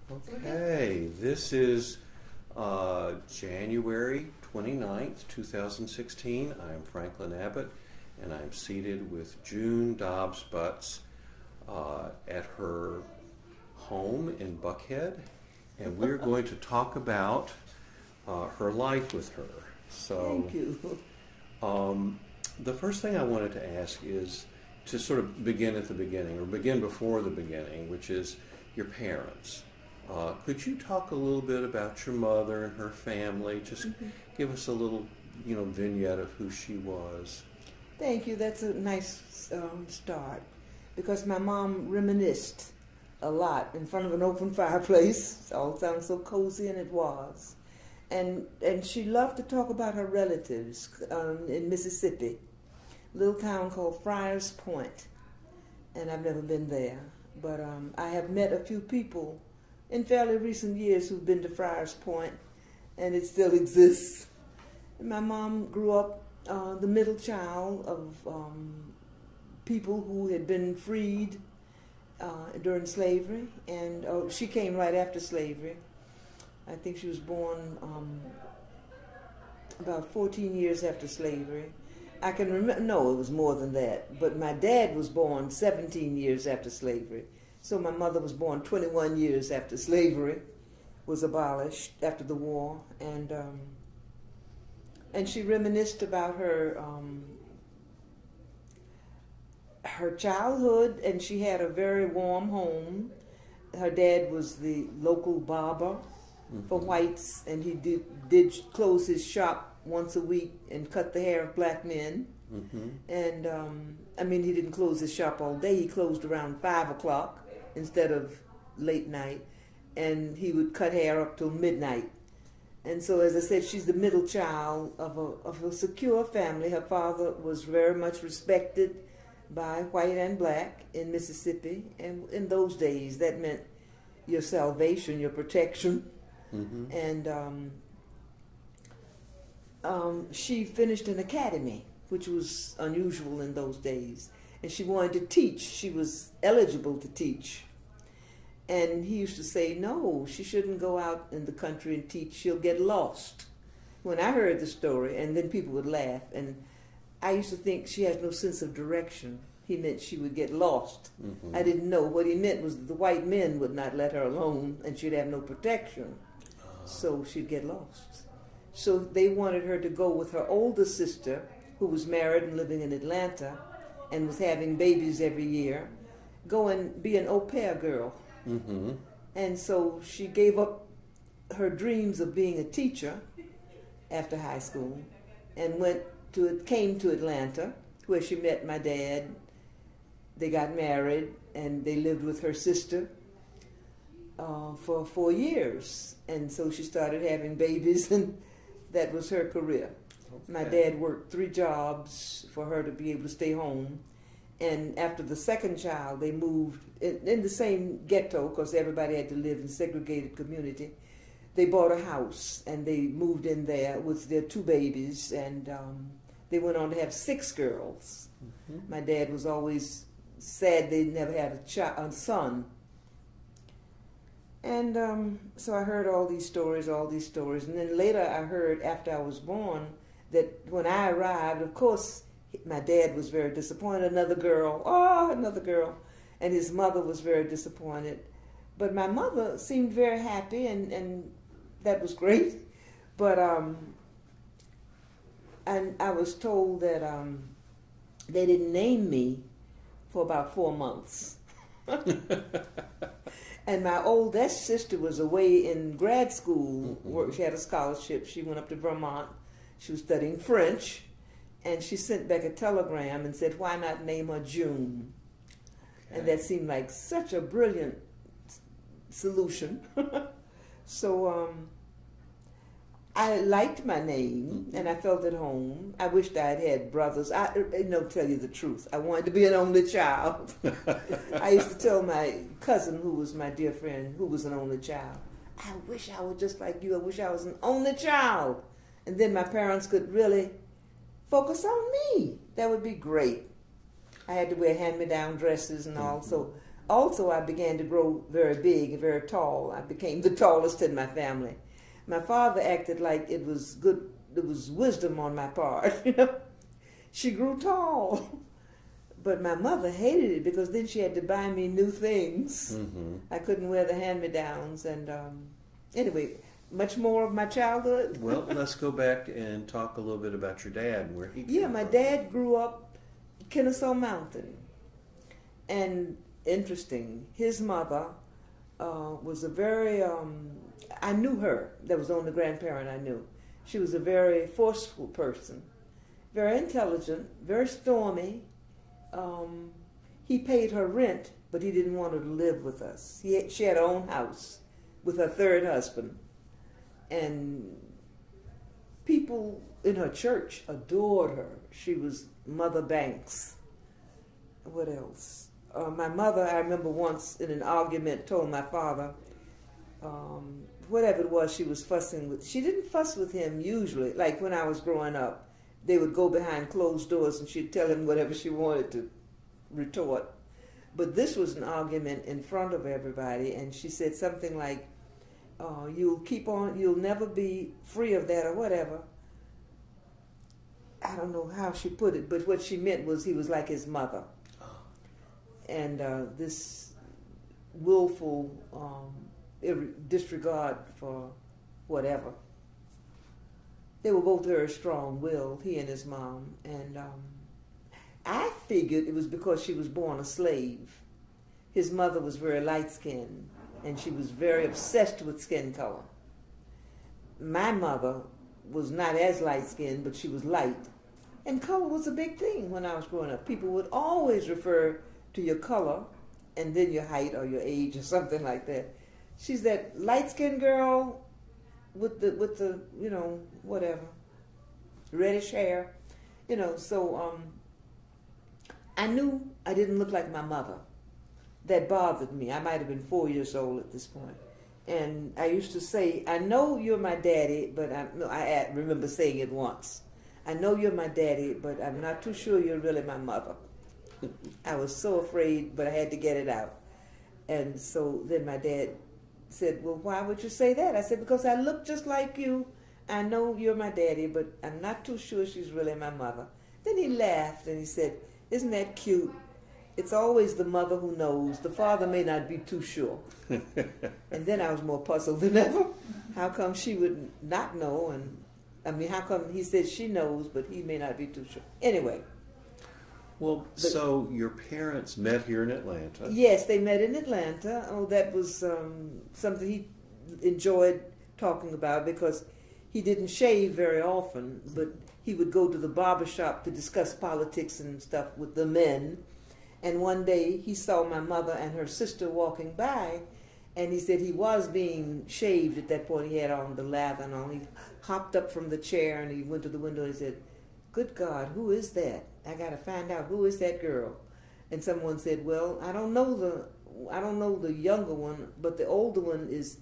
Okay, this is January 29th, 2016. I'm Franklin Abbott, and I'm seated with June Dobbs Butts at her home in Buckhead, and we're going to talk about her life with her. So, thank you. The first thing I wanted to ask is to sort of begin at the beginning, or begin before the beginning, which is your parents. Could you talk a little bit about your mother and her family? Just give us a little, vignette of who she was. Thank you. That's a nice start, because my mom reminisced a lot in front of an open fireplace. It all sounds so cozy, and it was. And she loved to talk about her relatives in Mississippi, a little town called Friars Point, and I've never been there. But I have met a few people in fairly recent years who've been to Friars Point, and it still exists. And my mom grew up the middle child of people who had been freed during slavery, and she came right after slavery. I think she was born about 14 years after slavery. I can remember, no, it was more than that, but my dad was born 17 years after slavery. So my mother was born 21 years after slavery was abolished after the war, and she reminisced about her her childhood, and she had a very warm home. Her dad was the local barber for whites, and he did close his shop once a week and cut the hair of black men. And he didn't close his shop all day. He closed around 5 o'clock instead of late night, and he would cut hair up till midnight. And so, as I said, she's the middle child of a secure family. Her father was very much respected by white and black in Mississippi, and in those days that meant your salvation, your protection. And she finished an academy, which was unusual in those days, and she wanted to teach. She was eligible to teach. And he used to say, no, she shouldn't go out in the country and teach. She'll get lost. When I heard the story, and then people would laugh, and I used to think she has no sense of direction. He meant she would get lost. I didn't know. What he meant was that the white men would not let her alone, and she'd have no protection. So she'd get lost. So they wanted her to go with her older sister, who was married and living in Atlanta, and was having babies every year, go and be an au pair girl. And so she gave up her dreams of being a teacher after high school and came to Atlanta, where she met my dad. They got married, and they lived with her sister for 4 years. And so she started having babies, and that was her career. Okay. My dad worked 3 jobs for her to be able to stay home. And after the second child, they moved in the same ghetto, because everybody had to live in segregated community. They bought a house, and they moved in there with their 2 babies, and they went on to have 6 girls. My dad was always sad they never had a son. And so I heard all these stories, and then later I heard, after I was born, that when I arrived, of course, my dad was very disappointed. Another girl, and his mother was very disappointed. But my mother seemed very happy, and that was great. But and I was told that they didn't name me for about 4 months. And my oldest sister was away in grad school. She had a scholarship. She went up to Vermont. She was studying French. And she sent back a telegram and said, why not name her June? Okay. And that seemed like such a brilliant solution. So I liked my name, and I felt at home. I wished I had had brothers. Tell you the truth, I wanted to be an only child. I used to tell my cousin, who was my dear friend, who was an only child, I wish I were just like you. I wish I was an only child. And then my parents could really focus on me. That would be great. I had to wear hand-me-down dresses and all, so Also, I began to grow very big and very tall. I became the tallest in my family. My father acted like it was good, it was wisdom on my part. She grew tall. But my mother hated it because then she had to buy me new things. Mm-hmm. I couldn't wear the hand-me-downs. And anyway, much more of my childhood. Well, let's go back and talk a little bit about your dad and where he came Yeah, my dad grew up Kennesaw Mountain. And interesting, his mother was a very, I knew her. That was the only grandparent I knew. She was a very forceful person, very intelligent, very stormy. He paid her rent, but he didn't want her to live with us. She had her own house with her third husband. And people in her church adored her. She was Mother Banks. What else? My mother, I remember once in an argument, told my father, whatever it was she was fussing with. She didn't fuss with him usually. Like when I was growing up, they would go behind closed doors and she'd tell him whatever she wanted to retort. But this was an argument in front of everybody, and she said something like, you'll never be free of that or whatever. I don't know how she put it, but what she meant was he was like his mother. And this willful disregard for whatever. They were both very strong-willed, he and his mom. And I figured it was because she was born a slave. His mother was very light-skinned, and she was very obsessed with skin color. My mother was not as light-skinned, but she was light. And color was a big thing when I was growing up. People would always refer to your color and then your height or your age or something like that. She's that light-skinned girl with the whatever, reddish hair, so I knew I didn't look like my mother. That bothered me. I might have been 4 years old at this point. And I used to say, I know you're my daddy, but I remember saying it once. I know you're my daddy, but I'm not too sure you're really my mother. I was so afraid, but I had to get it out. And so then my dad said, well, why would you say that? I said, because I look just like you. I know you're my daddy, but I'm not too sure she's really my mother. Then he laughed and he said, isn't that cute? It's always the mother who knows. The father may not be too sure. And then I was more puzzled than ever. How come she would not know? And how come he said she knows, but he may not be too sure? Anyway. Well, so your parents met here in Atlanta. Yes, they met in Atlanta. Oh, that was something he enjoyed talking about because he didn't shave very often, but he would go to the barber shop to discuss politics and stuff with the men. And one day he saw my mother and her sister walking by, and he said he was being shaved at that point. He had on the lather and all. He hopped up from the chair and he went to the window and he said, good God, who is that? I got to find out who is that girl. And someone said, well, I don't know the younger one, but the older one is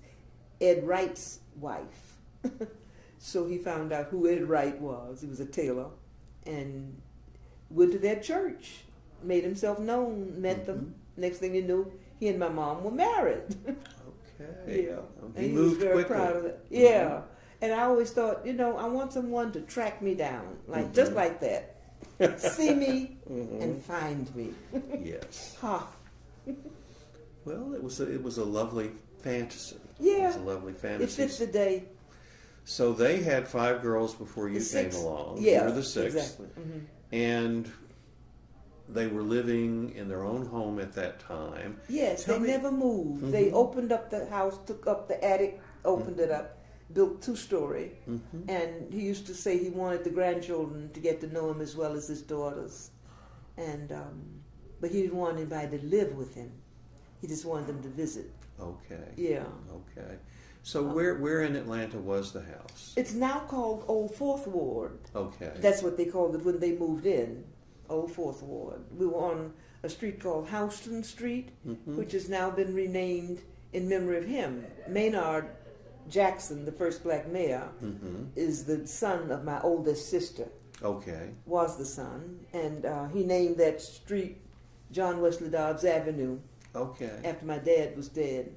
Ed Wright's wife. So he found out who Ed Wright was. He was a tailor, and went to their church, made himself known, met them. Next thing you knew, he and my mom were married. Okay. Yeah. He was moved very quickly. proud of it. Yeah. And I always thought, I want someone to track me down, like just like that. See me and find me. Yes. Ha. Well, it was a lovely fantasy. Yeah. It was a lovely fantasy. It fits the day. So they had 5 girls before you came Six. along. Yeah. You were the 6th. Exactly. And they were living in their own home at that time. Yes, they never moved. They opened up the house, took up the attic, opened it up, built 2-story. And he used to say he wanted the grandchildren to get to know him as well as his daughters. And but he didn't want anybody to live with him. He just wanted them to visit. Okay. Yeah. Okay. So where in Atlanta was the house? It's now called Old 4th Ward. Okay. That's what they called it when they moved in. Old 4th Ward. We were on a street called Houston Street, which has now been renamed in memory of him. Maynard Jackson, the first black mayor, is the son of my oldest sister. Okay. Was the son. And he named that street John Wesley Dobbs Avenue Okay. after my dad was dead.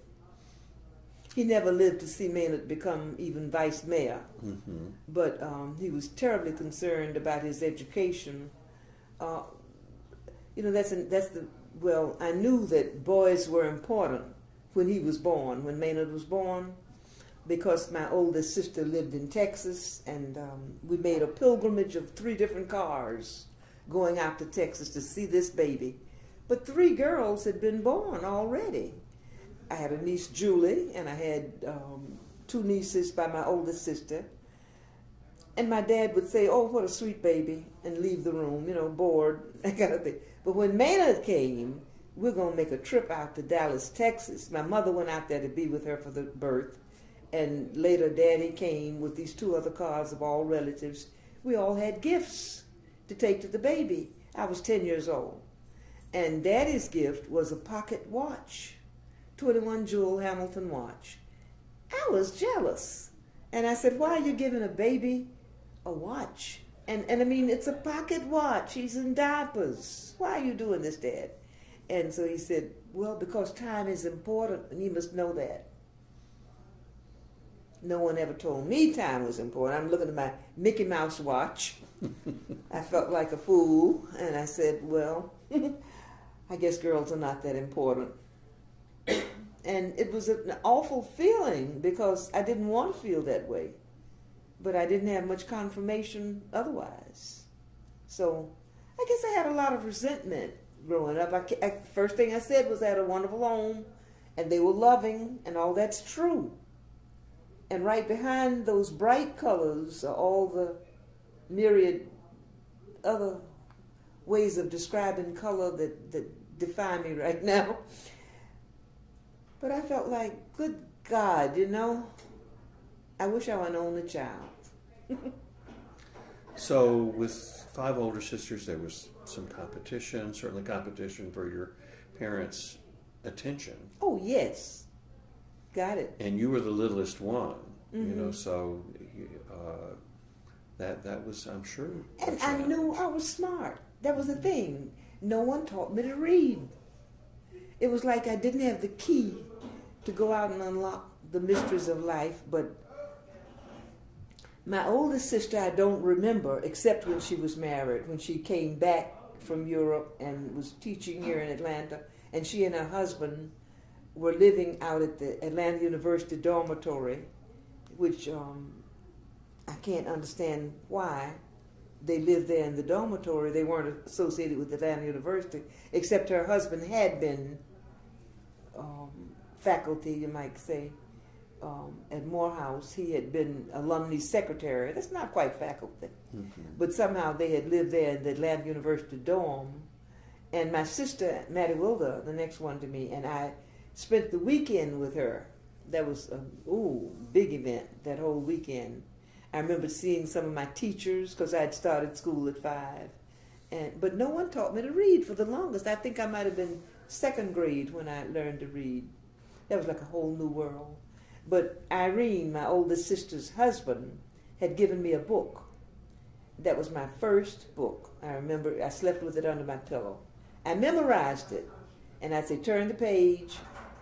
He never lived to see Maynard become even vice mayor, but he was terribly concerned about his education. You know, well, I knew that boys were important when he was born, when Maynard was born, because my oldest sister lived in Texas, and we made a pilgrimage of 3 different cars going out to Texas to see this baby. But 3 girls had been born already. I had a niece, Julie, and I had 2 nieces by my oldest sister. And my dad would say, "Oh, what a sweet baby," and leave the room, you know, bored, that kind of thing. But when Maynard came, we're going to make a trip out to Dallas, Texas. My mother went out there to be with her for the birth. And later, Daddy came with these 2 other cars of all relatives. We all had gifts to take to the baby. I was 10 years old. And Daddy's gift was a pocket watch, 21 jewel Hamilton watch. I was jealous. And I said, "Why are you giving a baby a watch? And I mean, it's a pocket watch. He's in diapers. Why are you doing this, Dad?" And so he said, "Well, because time is important, and you must know that." No one ever told me time was important. I'm looking at my Mickey Mouse watch. I felt like a fool, and I said, "Well, I guess girls are not that important." And it was an awful feeling because I didn't want to feel that way, but I didn't have much confirmation otherwise. So I guess I had a lot of resentment growing up. First thing I said was I had a wonderful home, and they were loving, and all that's true. And right behind those bright colors are all the myriad other ways of describing color that define me right now. But I felt like, good God, you know, I wish I were an only child. So with 5 older sisters, there was some competition, certainly competition for your parents' attention. Oh, yes. Got it. And you were the littlest one, you know, so that was, I'm sure. And I knew I was smart. That was the thing. No one taught me to read. It was like I didn't have the key to go out and unlock the mysteries of life, but my oldest sister I don't remember, except when she was married, when she came back from Europe and was teaching here in Atlanta, and she and her husband were living out at the Atlanta University dormitory, which I can't understand why they lived there in the dormitory. They weren't associated with Atlanta University, except her husband had been faculty, you might say, at Morehouse. He had been alumni secretary. That's not quite faculty. But somehow they had lived there in the Atlanta University dorm. And my sister, Mattie Wilder, the next one to me, and I spent the weekend with her. That was a big event, that whole weekend. I remember seeing some of my teachers because I had started school at 5. But no one taught me to read for the longest. I think I might have been 2nd grade when I learned to read. That was like a whole new world. But Irene, my oldest sister's husband, had given me a book. That was my first book. I remember I slept with it under my pillow. I memorized it. And I'd say, turn the page.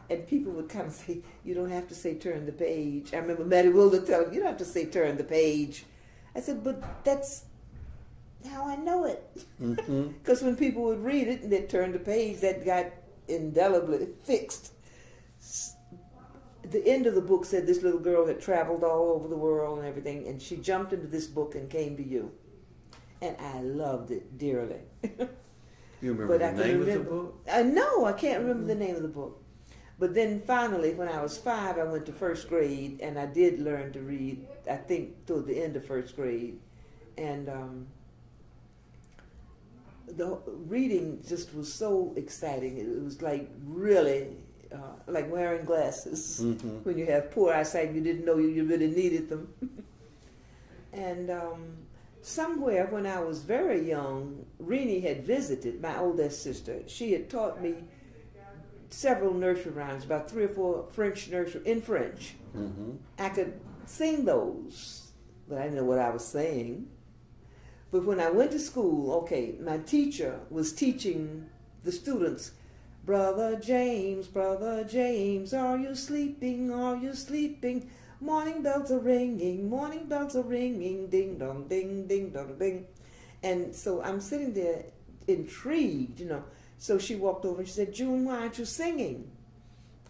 And people would kind of say, you don't have to say turn the page. I remember Mattie Wilder telling me, you don't have to say turn the page. I said, but that's how I know it. Because when people would read it and they'd turn the page, that got indelibly fixed. The end of the book said this little girl had traveled all over the world and everything, and she jumped into this book and came to you. And I loved it dearly. You remember the name of the book? No, I can't remember the name of the book. But then finally, when I was 5, I went to 1st grade, and I did learn to read, I think, toward the end of 1st grade. And the reading just was so exciting. It was like really like wearing glasses when you have poor eyesight. You didn't know you really needed them. And somewhere when I was very young, Renee had visited, my oldest sister. She had taught me several nursery rhymes, about 3 or 4 French nursery, in French. I could sing those, but I didn't know what I was saying. But when I went to school, okay, my teacher was teaching the students Brother James, are you sleeping? Are you sleeping? Morning bells are ringing, ding dong, ding dong, ding. And so I'm sitting there intrigued, you know. So she walked over and she said, June, why aren't you singing?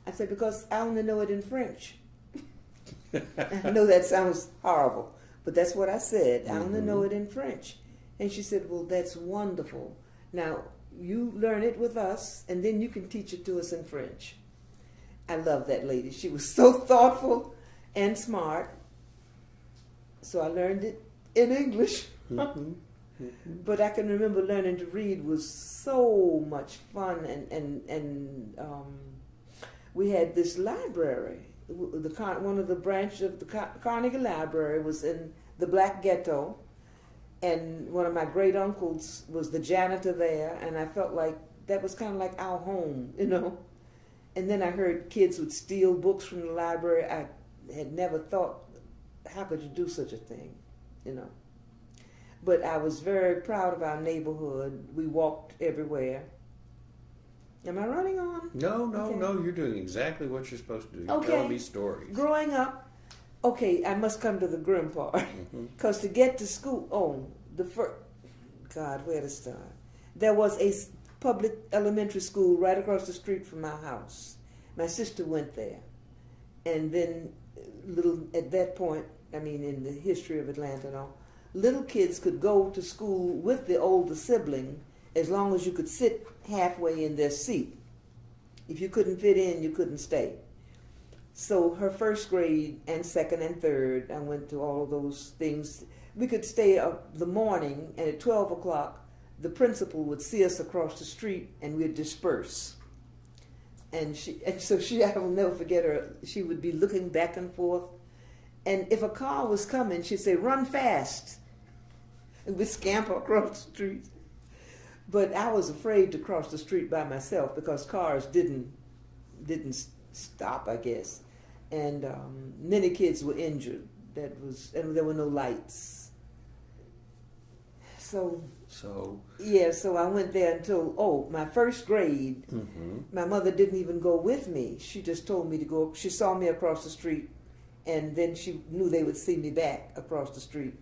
I said, because I only know it in French. I know that sounds horrible, but that's what I said. I only know it in French. And she said, well, that's wonderful. Now, you learn it with us, and then you can teach it to us in French. I love that lady. She was so thoughtful and smart. So I learned it in English. But I can remember learning to read was so much fun, and we had this library. One of the branches of the Carnegie Library was in the Black Ghetto, and one of my great uncles was the janitor there, and I felt like that was kind of like our home, you know. And then I heard kids would steal books from the library. I had never thought, how could you do such a thing, you know. But I was very proud of our neighborhood. We walked everywhere. Am I running on? No, Okay. no, you're doing exactly what you're supposed to do. You're Okay. telling me stories. Growing up, okay, I must come to the grim part. Because to get to school, God, where to start? There was a public elementary school right across the street from my house. My sister went there. And then, at that point, I mean, in the history of Atlanta and all, little kids could go to school with the older sibling as long as you could sit halfway in their seat. If you couldn't fit in, you couldn't stay. So her first grade and second and third, I went to all of those things. We could stay up the morning, and at 12 o'clock, the principal would see us across the street, and we'd disperse. And so I will never forget her. She would be looking back and forth. And if a car was coming, she'd say, run fast. And we'd scamper across the street. But I was afraid to cross the street by myself because cars didn't stop, I guess. And many kids were injured. And there were no lights. So I went there until, my first grade. My mother didn't even go with me. She just told me to go. She saw me across the street, and then she knew they would see me back across the street.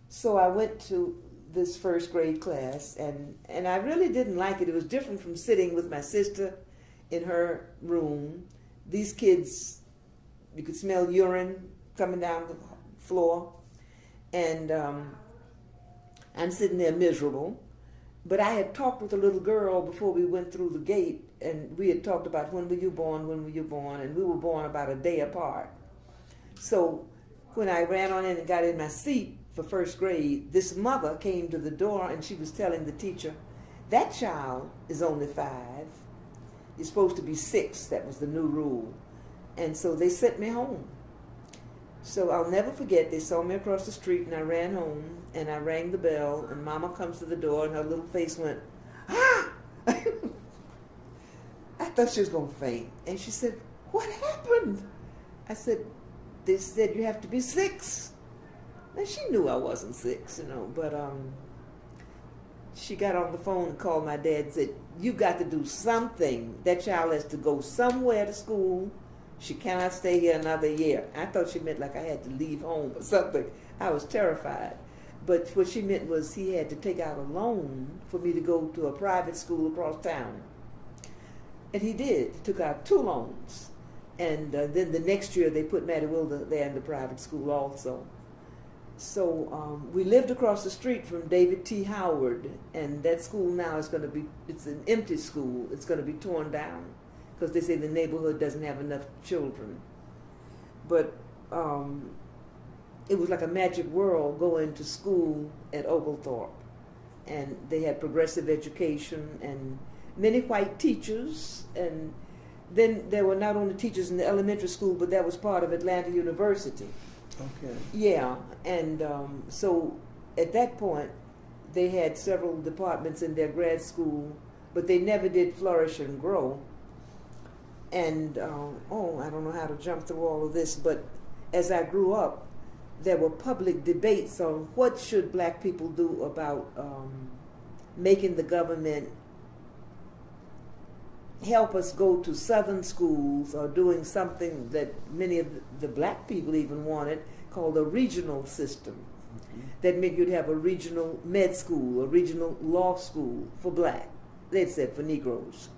So I went to this first grade class, and I really didn't like it. It was different from sitting with my sister in her room. These kids, you could smell urine coming down the floor, and I'm sitting there miserable. But I had talked with a little girl before we went through the gate, and we had talked about when were you born, and we were born about a day apart. So when I ran on in and got in my seat for first grade, this mother came to the door and she was telling the teacher, that child is only 5. You're supposed to be 6. That was the new rule. And so they sent me home. So I'll never forget, they saw me across the street and I ran home and I rang the bell and Mama comes to the door and her little face went, ah! I thought she was going to faint. And she said, what happened? I said, they said you have to be 6. And she knew I wasn't 6, you know, but she got on the phone and called my dad and said, you got to do something. That child has to go somewhere to school. She cannot stay here another year. I thought she meant like I had to leave home or something. I was terrified. But what she meant was he had to take out a loan for me to go to a private school across town. And he did. He took out 2 loans. And then the next year they put Mattie Wilder there in the private school also. So we lived across the street from David T. Howard, and that school now is going to be, it's an empty school. It's going to be torn down because they say the neighborhood doesn't have enough children. But it was like a magic world going to school at Oglethorpe. And they had progressive education and many white teachers. And then there were not only teachers in the elementary school, but that was part of Atlanta University. Okay. Yeah, and so at that point, they had several departments in their grad school, but they never did flourish and grow. And, I don't know how to jump through all of this, but as I grew up, there were public debates on what should black people do about making the government help us go to Southern schools, or doing something that many of the black people even wanted, called a regional system. That meant you'd have a regional med school, a regional law school for black. They said for Negroes.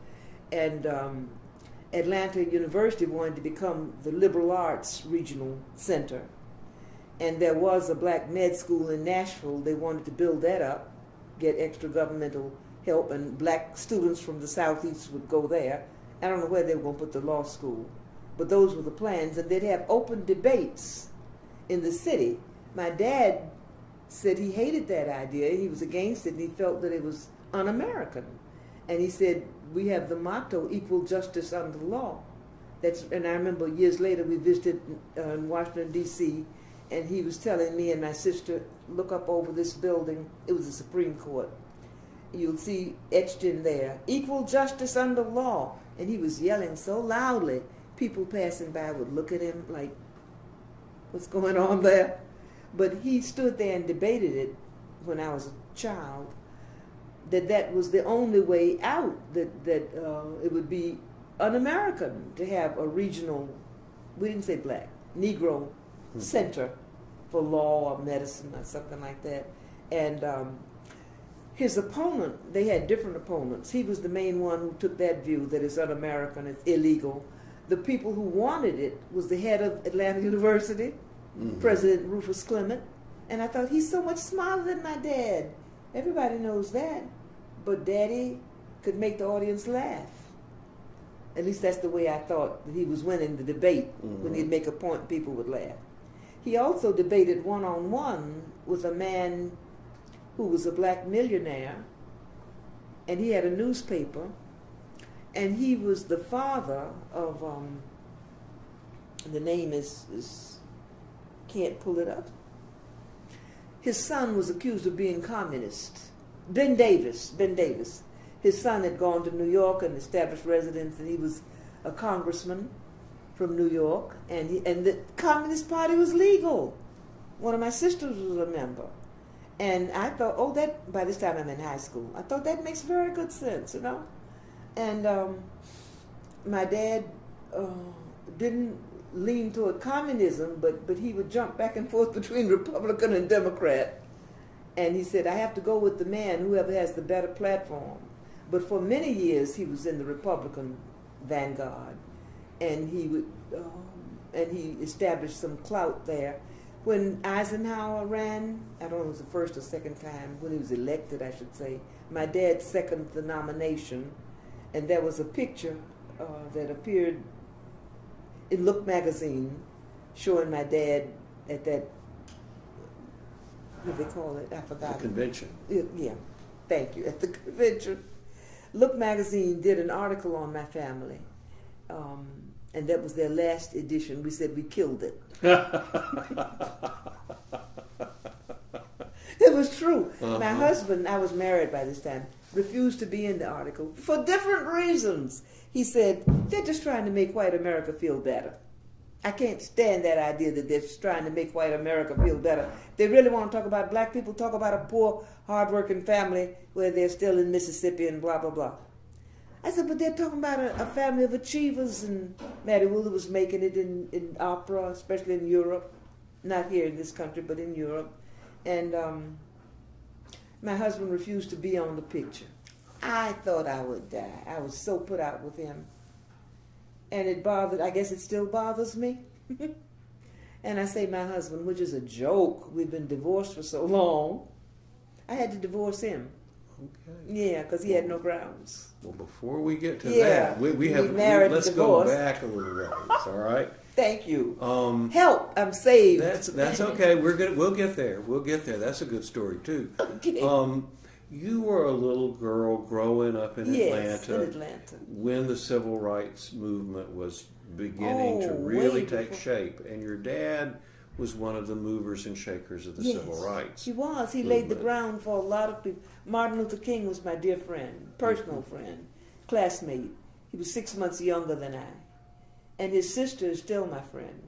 And Atlanta University wanted to become the liberal arts regional center. And there was a black med school in Nashville. They wanted to build that up, get extra governmental help, and black students from the Southeast would go there. I don't know where they were going to put the law school, but those were the plans. And they'd have open debates in the city. My dad said he hated that idea. He was against it, and he felt that it was un-American. And he said, we have the motto, equal justice under the law. And I remember years later we visited in Washington, D.C., and he was telling me and my sister, look up over this building. It was the Supreme Court. You'll see etched in there, equal justice under law. And he was yelling so loudly, people passing by would look at him like, what's going on there? But he stood there and debated it when I was a child, that was the only way out, that it would be un-American to have a regional, we didn't say black, Negro center for law or medicine or something like that. And his opponent, they had different opponents. He was the main one who took that view that it's un-American, it's illegal. The people who wanted it was the head of Atlanta University, President Rufus Clement. And I thought, he's so much smarter than my dad. Everybody knows that. But Daddy could make the audience laugh. At least that's the way I thought that he was winning the debate. When he'd make a point, people would laugh. He also debated one-on-one with a man who was a black millionaire, and he had a newspaper, and he was the father of, the name is can't pull it up. His son was accused of being communist. Ben Davis. His son had gone to New York and established residence, and he was a congressman from New York, and the Communist Party was legal. One of my sisters was a member. And I thought, oh, that, by this time I'm in high school, I thought that makes very good sense, you know? And my dad didn't lean toward communism, but he would jump back and forth between Republican and Democrat. And he said, I have to go with the man, whoever has the better platform. But for many years, he was in the Republican vanguard. And he would, and he established some clout there. When Eisenhower ran, I don't know if it was the first or second time, when he was elected, I should say, my dad seconded the nomination, and there was a picture that appeared in Look magazine showing my dad at that, what do they call it? I forgot. The convention. Yeah, thank you, at the convention. Look magazine did an article on my family, and that was their last edition. We said we killed it. It was true. My husband, I was married by this time, refused to be in the article for different reasons. He said, they're just trying to make white America feel better. I can't stand that idea that they're just trying to make white America feel better. They really want to talk about black people, talk about a poor, hard-working family where they're still in Mississippi and blah, blah, blah. I said, but they're talking about a family of achievers, and Mattie Wooler was making it in opera, especially in Europe. Not here in this country, but in Europe. And my husband refused to be on the picture. I thought I would die. I was so put out with him. And it bothered, I guess it still bothers me. And I say my husband, which is a joke. We've been divorced for so long. I had to divorce him. Okay. Yeah, because he had no grounds. Well, before we get to that, let's go back a little ways, all right? Thank you. Help! I'm saved. That's okay. We'll get there. We'll get there. That's a good story too. Okay. You were a little girl growing up in Atlanta. In Atlanta when the civil rights movement was beginning to really take shape, and your dad was one of the movers and shakers of the civil rights. He was. He laid the ground for a lot of people. Martin Luther King was my dear friend, personal friend, classmate. He was 6 months younger than I. And his sister is still my friend.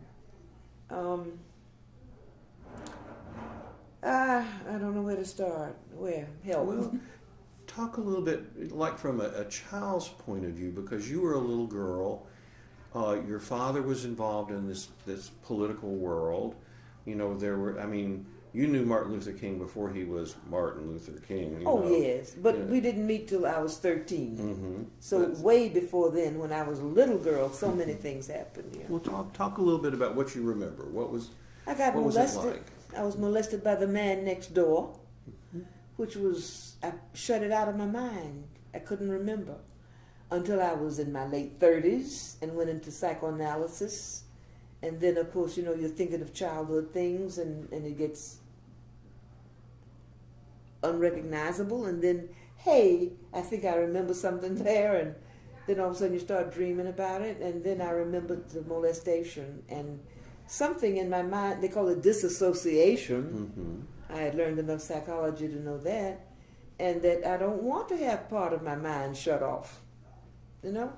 I don't know where to start. Where? Help. Well, talk a little bit, like from a child's point of view, because you were a little girl. Your father was involved in this political world. You know, there were, I mean, you knew Martin Luther King before he was Martin Luther King. Oh, know. yes. But Yeah. we didn't meet till I was 13. Mm-hmm. So way before then, when I was a little girl, so many things happened. Yeah. Well, talk a little bit about what you remember. What was I got what molested. was it like? I was molested by the man next door, which was, I shut it out of my mind. I couldn't remember until I was in my late 30s and went into psychoanalysis. And then, of course, you know, you're thinking of childhood things and it gets unrecognizable. And then, hey, I think I remember something there. And then all of a sudden you start dreaming about it. And then I remembered the molestation and something in my mind, they call it disassociation. Mm-hmm. I had learned enough psychology to know that. And that I don't want to have part of my mind shut off. You know?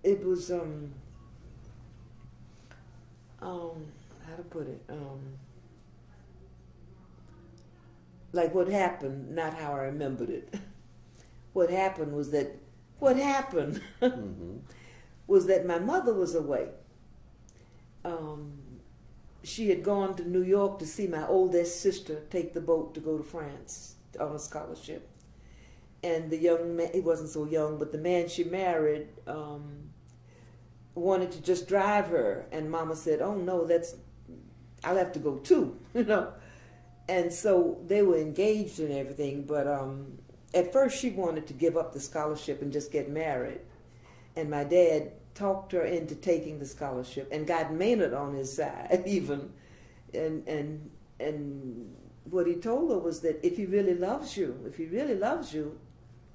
It was, how to put it, like what happened, not how I remembered it. What happened was that, Mm-hmm. was that my mother was away. She had gone to New York to see my oldest sister take the boat to go to France on a scholarship. And the young man, he wasn't so young, but the man she married wanted to just drive her. And Mama said, oh no, I'll have to go too, you know. And so they were engaged and everything, but at first she wanted to give up the scholarship and just get married. And my dad talked her into taking the scholarship and got Maynard on his side even. And what he told her was that if he really loves you,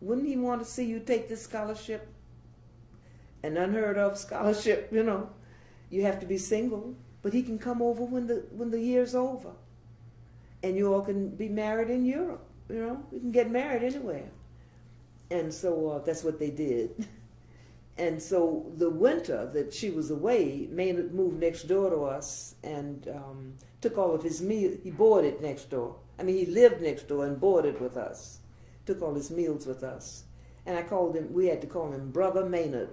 wouldn't he want to see you take this scholarship? An unheard of scholarship, you know. You have to be single, but he can come over when the year's over. And you all can be married in Europe, you know. You can get married anywhere. And so that's what they did. And so the winter that she was away, Maynard moved next door to us and took all of his meals. He boarded next door. I mean, he lived next door and boarded with us. Took all his meals with us. And we had to call him Brother Maynard.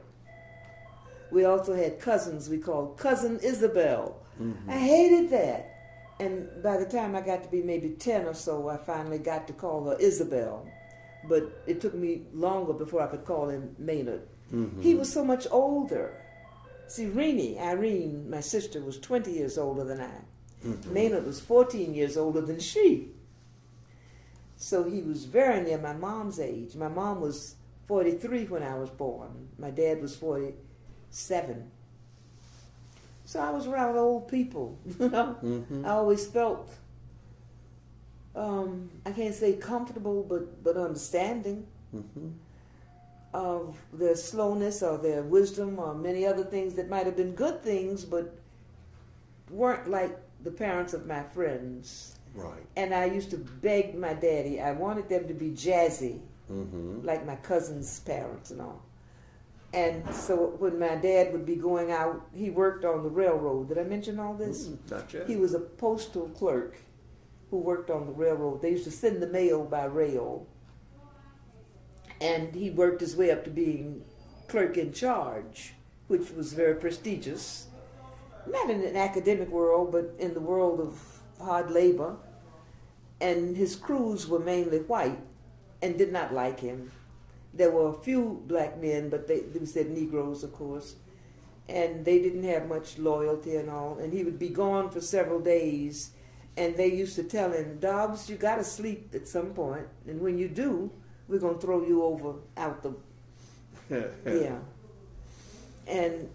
We also had cousins we called Cousin Isabel. Mm-hmm. I hated that. And by the time I got to be maybe 10 or so, I finally got to call her Isabel. But it took me longer before I could call him Maynard. Mm-hmm. He was so much older. See, Irene, my sister, was 20 years older than I. Mm-hmm. Maynard was 14 years older than she. So he was very near my mom's age. My mom was 43 when I was born. My dad was 47. So I was around old people, you know. Mm-hmm. I always felt, I can't say comfortable, but understanding. Mm-hmm. Of their slowness or their wisdom or many other things that might have been good things, but weren't like the parents of my friends. Right. And I used to beg my daddy, I wanted them to be jazzy, mm-hmm. like my cousin's parents and all. And so when my dad would be going out, he worked on the railroad. Did I mention all this? Not yet. He was a postal clerk who worked on the railroad. They used to send the mail by rail. And he worked his way up to being clerk in charge, which was very prestigious. Not in an academic world, but in the world of hard labor. And his crews were mainly white and did not like him. There were a few black men, but they said Negroes, of course. And they didn't have much loyalty and all. And he would be gone for several days. And they used to tell him, Dobbs, you got to sleep at some point. And when you do, we're going to throw you out the, yeah. And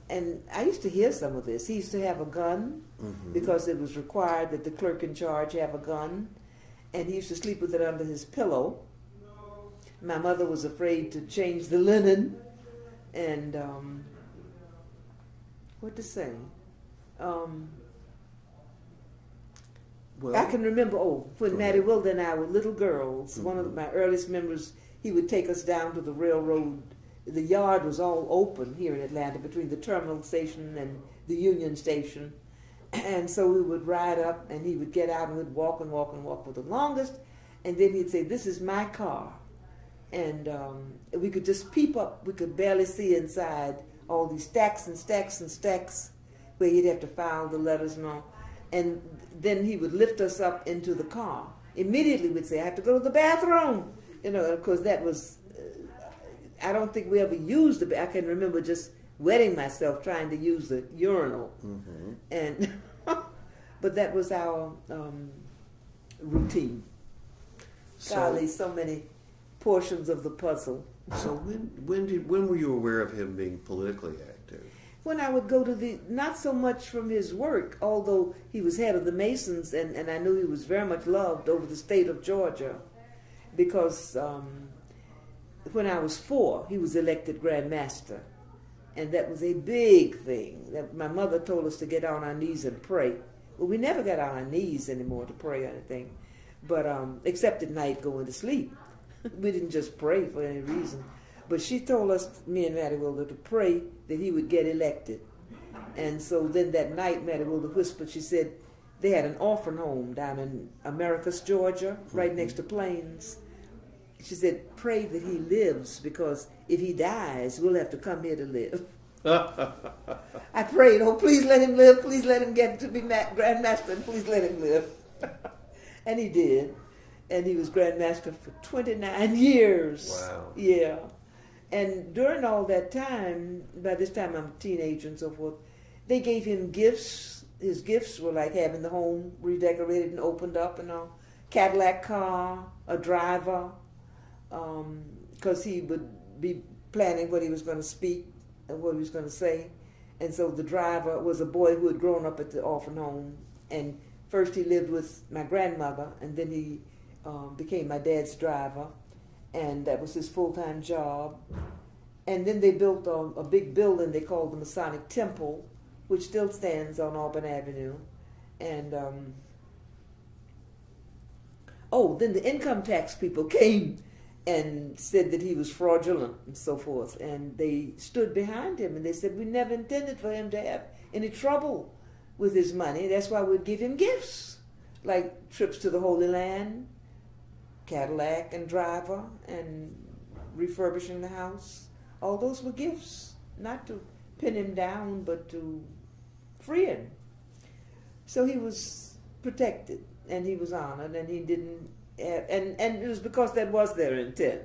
I used to hear some of this. He used to have a gun mm-hmm. because it was required that the clerk in charge have a gun. And he used to sleep with it under his pillow. My mother was afraid to change the linen. And, what to say? Well, I can remember, when Mattie ahead. Wilder and I were little girls, mm-hmm. one of my earliest memories, he would take us down to the railroad. The yard was all open here in Atlanta between the terminal station and the Union Station. And so we would ride up, and he would get out and we'd walk and walk and walk for the longest, and then he'd say, "This is my car." And we could just peep up. We could barely see inside all these stacks and stacks and stacks where he'd have to file the letters and all. And then he would lift us up into the car. Immediately we'd say, "I have to go to the bathroom." You know, of course that was, I don't think we ever used the bathroom. I can remember just wetting myself trying to use the urinal. Mm-hmm. And but that was our routine. Golly, so many portions of the puzzle. So when were you aware of him being politically active? When I would go to not so much from his work, although he was head of the Masons, and I knew he was very much loved over the state of Georgia, because when I was 4, he was elected Grand Master, and that was a big thing. That my mother told us to get on our knees and pray. Well, we never got on our knees anymore to pray or anything, but except at night going to sleep. We didn't just pray for any reason. But she told us, me and Mattie Wilder, to pray that he would get elected. And so then that night, Mattie Wilder whispered, she said, they had an orphan home down in Americus, Georgia, right next to Plains. She said, pray that he lives, because if he dies, we'll have to come here to live. I prayed, oh, please let him live, please let him get to be Grand Master, and please let him live. And he did. And he was Grand Master for 29 years. Wow. Yeah. And during all that time, by this time I'm a teenager and so forth, they gave him gifts. His gifts were like having the home redecorated and opened up and all. Cadillac car, a driver, because he would be planning what he was going to speak and what he was going to say. And so the driver was a boy who had grown up at the orphan home. And first he lived with my grandmother, and then he became my dad's driver, and that was his full-time job. And then they built a big building they called the Masonic Temple, which still stands on Auburn Avenue. And then the income tax people came and said that he was fraudulent and so forth, and they stood behind him and they said, we never intended for him to have any trouble with his money. That's why we'd give him gifts, like trips to the Holy Land, Cadillac and driver, and refurbishing the house. All those were gifts, not to pin him down, but to free him. So he was protected, and he was honored, and he didn't, and it was because that was their intent.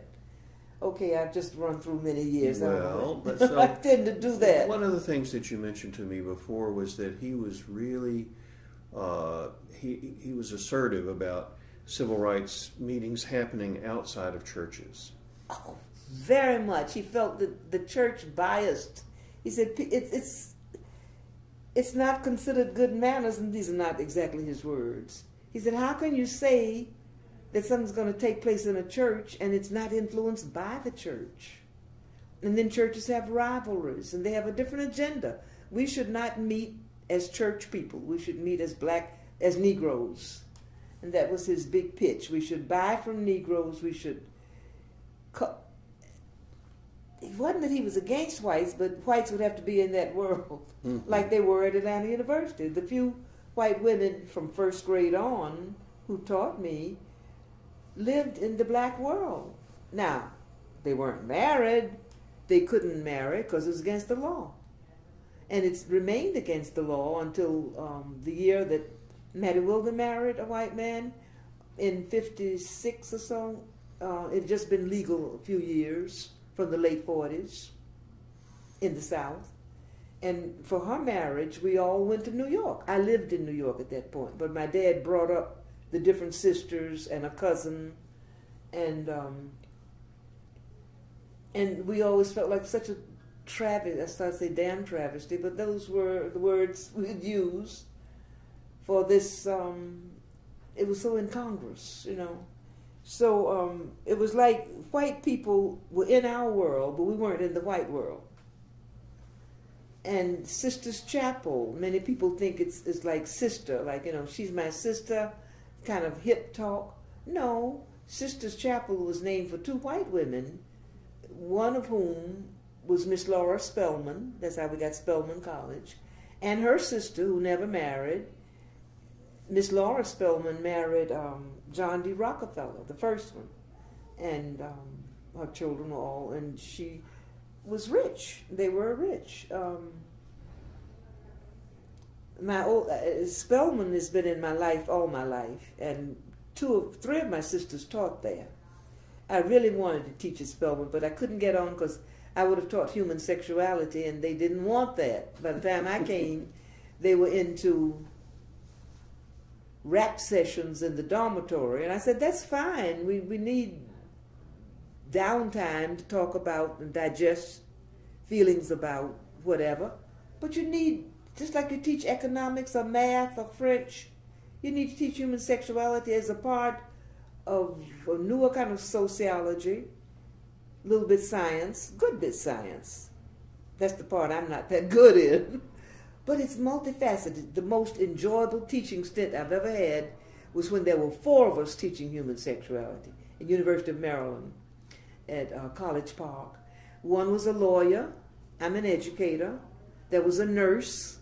Okay, I've just run through many years. Well, but so I tend to do that. One of the things that you mentioned to me before was that he was really, he was assertive about civil rights meetings happening outside of churches. Oh, very much. He felt that the church biased. He said it's not considered good manners, and these are not exactly his words. He said, how can you say that something's going to take place in a church and it's not influenced by the church? And then churches have rivalries, and they have a different agenda. We should not meet as church people. We should meet as as Negroes. And that was his big pitch. We should buy from Negroes. We should... It wasn't that he was against whites, but whites would have to be in that world, like they were at Atlanta University. The few white women from first grade on who taught me lived in the black world. Now, they weren't married. They couldn't marry because it was against the law. And it's remained against the law until the year that Mattie Wilder married a white man in 56 or so. It had just been legal a few years, from the late 40s in the South. And for her marriage, we all went to New York. I lived in New York at that point, but my dad brought up the different sisters and a cousin, and we always felt like such a travesty. I started to say damn travesty, but those were the words we'd use for this. It was so incongruous, you know. So it was like white people were in our world, but we weren't in the white world. And Sister's Chapel, many people think it's like sister, like, you know, she's my sister, kind of hip talk. No, Sister's Chapel was named for 2 white women, one of whom was Miss Laura Spelman. That's how we got Spelman College. And her sister, who never married, Miss Laura Spelman, married John D. Rockefeller, the first one. And her children were all, and she was rich. They were rich. Spelman has been in my life all my life, and three of my sisters taught there. I really wanted to teach at Spelman, but I couldn't get on because I would have taught human sexuality, and they didn't want that. By the time I came, they were into rap sessions in the dormitory, and I said, that's fine. We need downtime to talk about and digest feelings about whatever, but you need, just like you teach economics or math or French, you need to teach human sexuality as a part of a newer kind of sociology, a little bit science, good bit science. That's the part I'm not that good in. But it's multifaceted. The most enjoyable teaching stint I've ever had was when there were 4 of us teaching human sexuality at University of Maryland at College Park. One was a lawyer, I'm an educator, there was a nurse,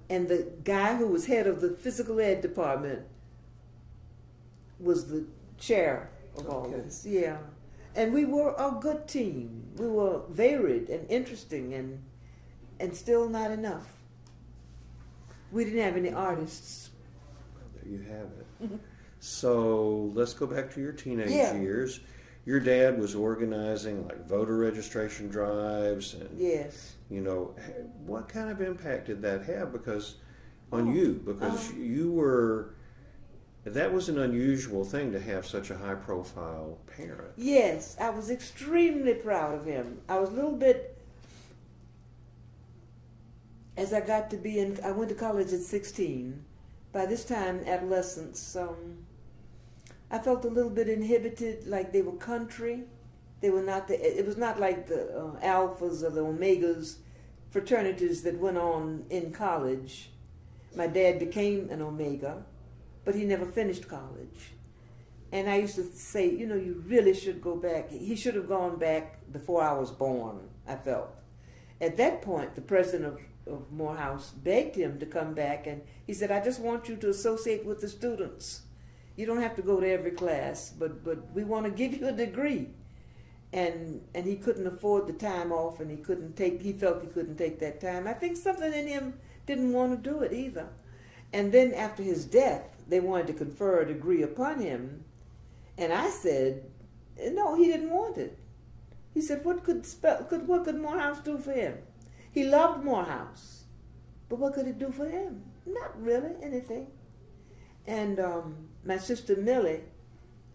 and the guy who was head of the physical ed department was the chair of all this. Yeah. And we were a good team. We were varied and interesting and still not enough. We didn't have any artists. There you have it. So let's go back to your teenage years. Your dad was organizing like voter registration drives and yes. You know, what kind of impact did that have on you? Because you were, that was an unusual thing to have such a high profile parent. Yes, I was extremely proud of him. I was a little bit, as I got to be in, I went to college at 16. By this time, adolescence, I felt a little bit inhibited, like they were country. They were not it was not like the alphas or the omegas fraternities that went on in college. My dad became an omega, but he never finished college. And I used to say, you know, you really should go back. He should have gone back before I was born, I felt. At that point, the president of Morehouse begged him to come back, and he said, I just want you to associate with the students. You don't have to go to every class, but we want to give you a degree. And he couldn't afford the time off, and he felt he couldn't take that time. I think something in him didn't want to do it either. And then after his death, they wanted to confer a degree upon him, and I said, no, he didn't want it. He said, what could Morehouse do for him? He loved Morehouse, but what could it do for him? Not really anything. And my sister Millie,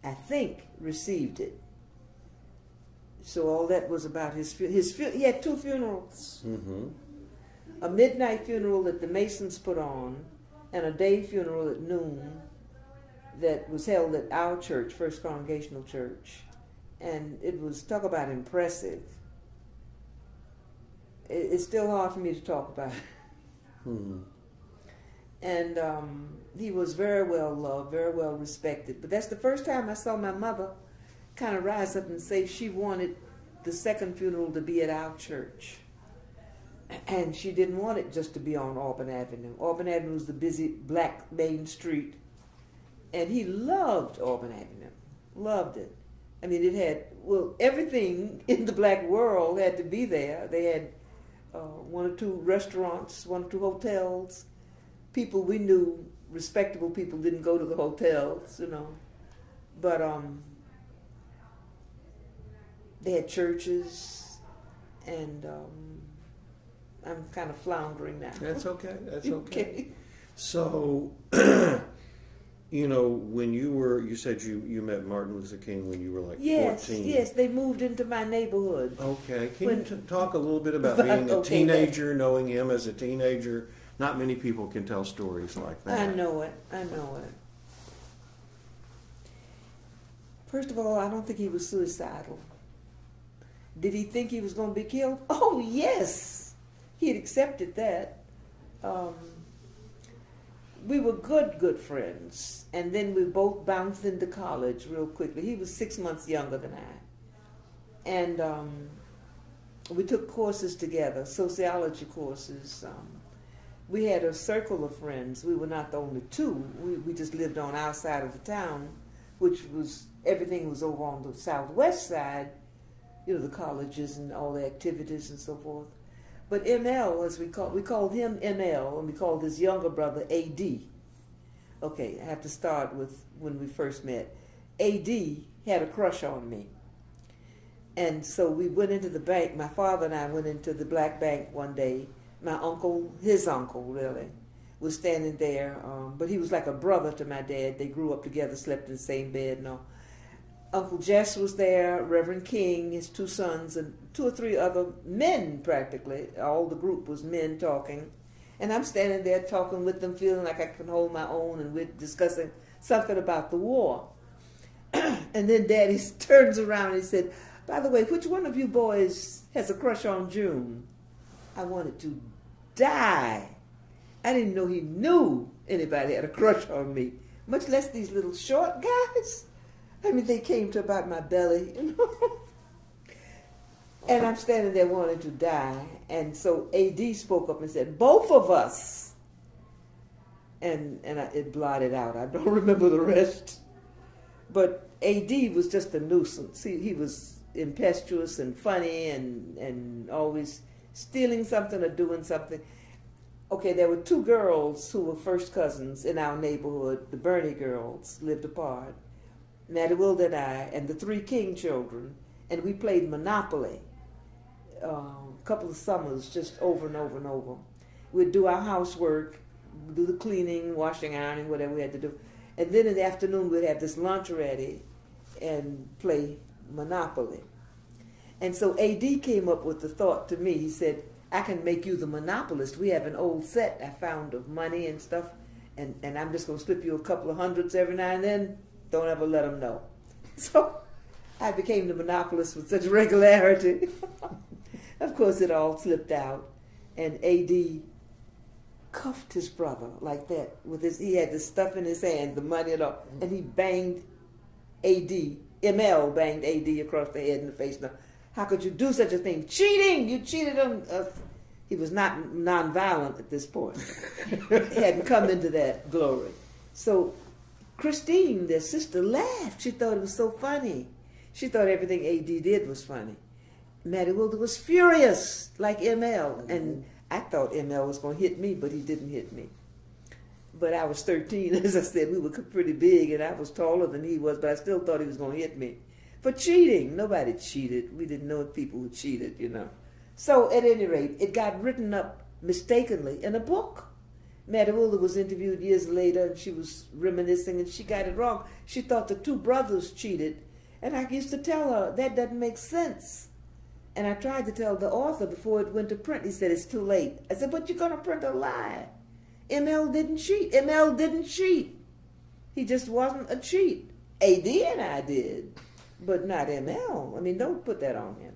I think, received it. So all that was about he had 2 funerals. Mm-hmm. A midnight funeral that the Masons put on, and a day funeral at noon that was held at our church, First Congregational Church. And it was, talk about impressive. It's still hard for me to talk about it. Mm-hmm. And he was very well loved, very well respected. But that's the first time I saw my mother kind of rise up and say she wanted the second funeral to be at our church. And she didn't want it just to be on Auburn Avenue. Auburn Avenue was the busy black main street. And he loved Auburn Avenue, loved it. I mean, it had, well, everything in the black world had to be there. They had 1 or 2 restaurants, 1 or 2 hotels. People we knew, respectable people, didn't go to the hotels, you know. But they had churches, and I'm kind of floundering now. That's okay. That's okay. So, you know, when you said you met Martin Luther King when you were like 14. Yes, they moved into my neighborhood. Okay. Can you talk a little bit about being a teenager, knowing him as a teenager? Not many people can tell stories like that. I know it. First of all, I don't think he was suicidal. Did he think he was going to be killed? Oh, yes. He had accepted that. We were good friends. And then we both bounced into college real quickly. He was 6 months younger than I. And we took courses together, sociology courses. we had a circle of friends. We were not the only two. We just lived on our side of the town, which was, everything was over on the southwest side, you know, the colleges and all the activities and so forth. But ML, as we called him ML, and we called his younger brother AD. Okay, I have to start with when we first met. AD had a crush on me. And so we went into the bank. My father and I went into the black bank one day. My uncle, his uncle really, was standing there. But he was like a brother to my dad. They grew up together, slept in the same bed and all. Uncle Jess was there, Reverend King, his two sons, and 2 or 3 other men practically. All the group was men talking. And I'm standing there talking with them, feeling like I can hold my own, and we're discussing something about the war. And then Daddy turns around and he said, by the way, which one of you boys has a crush on June? I wanted to die. I didn't know he knew anybody had a crush on me, much less these little short guys. I mean, they came to about my belly, you know. And I'm standing there wanting to die. And so AD spoke up and said, both of us. And it blotted out. I don't remember the rest. But AD was just a nuisance. He was impetuous and funny and always stealing something or doing something. Okay, there were 2 girls who were first cousins in our neighborhood. The Burney girls lived apart. Maddie Wilde and I, and the 3 King children, and we played Monopoly a couple of summers, just over and over and over. We'd do our housework, do the cleaning, washing, ironing, whatever we had to do. And then in the afternoon, we'd have this lunch ready and play Monopoly. And so AD came up with the thought to me. He said, I can make you the monopolist. We have an old set I found of money and stuff, and I'm just going to slip you a couple of hundreds every now and then. Don't ever let them know. So I became the monopolist with such regularity. Of course, it all slipped out, and AD cuffed his brother like that. He had the stuff in his hand, the money and all, and he banged AD. ML banged AD across the head and the face. Now, how could you do such a thing? Cheating! You cheated on us. He was not nonviolent at this point. He hadn't come into that glory. So Christine, their sister, laughed. She thought it was so funny. She thought everything AD did was funny. Maddie Wilde was furious, like ML. And I thought ML was going to hit me, but he didn't hit me. But I was 13, as I said. We were pretty big, and I was taller than he was, but I still thought he was going to hit me. For cheating. Nobody cheated. We didn't know people who cheated, you know. So, at any rate, it got written up mistakenly in a book. Maddie Wilde was interviewed years later, and she was reminiscing, and she got it wrong. She thought the 2 brothers cheated, and I used to tell her, that doesn't make sense. And I tried to tell the author before it went to print. He said, it's too late. I said, but you're going to print a lie. ML didn't cheat. ML didn't cheat. He just wasn't a cheat. AD and I did, but not ML. I mean, don't put that on him.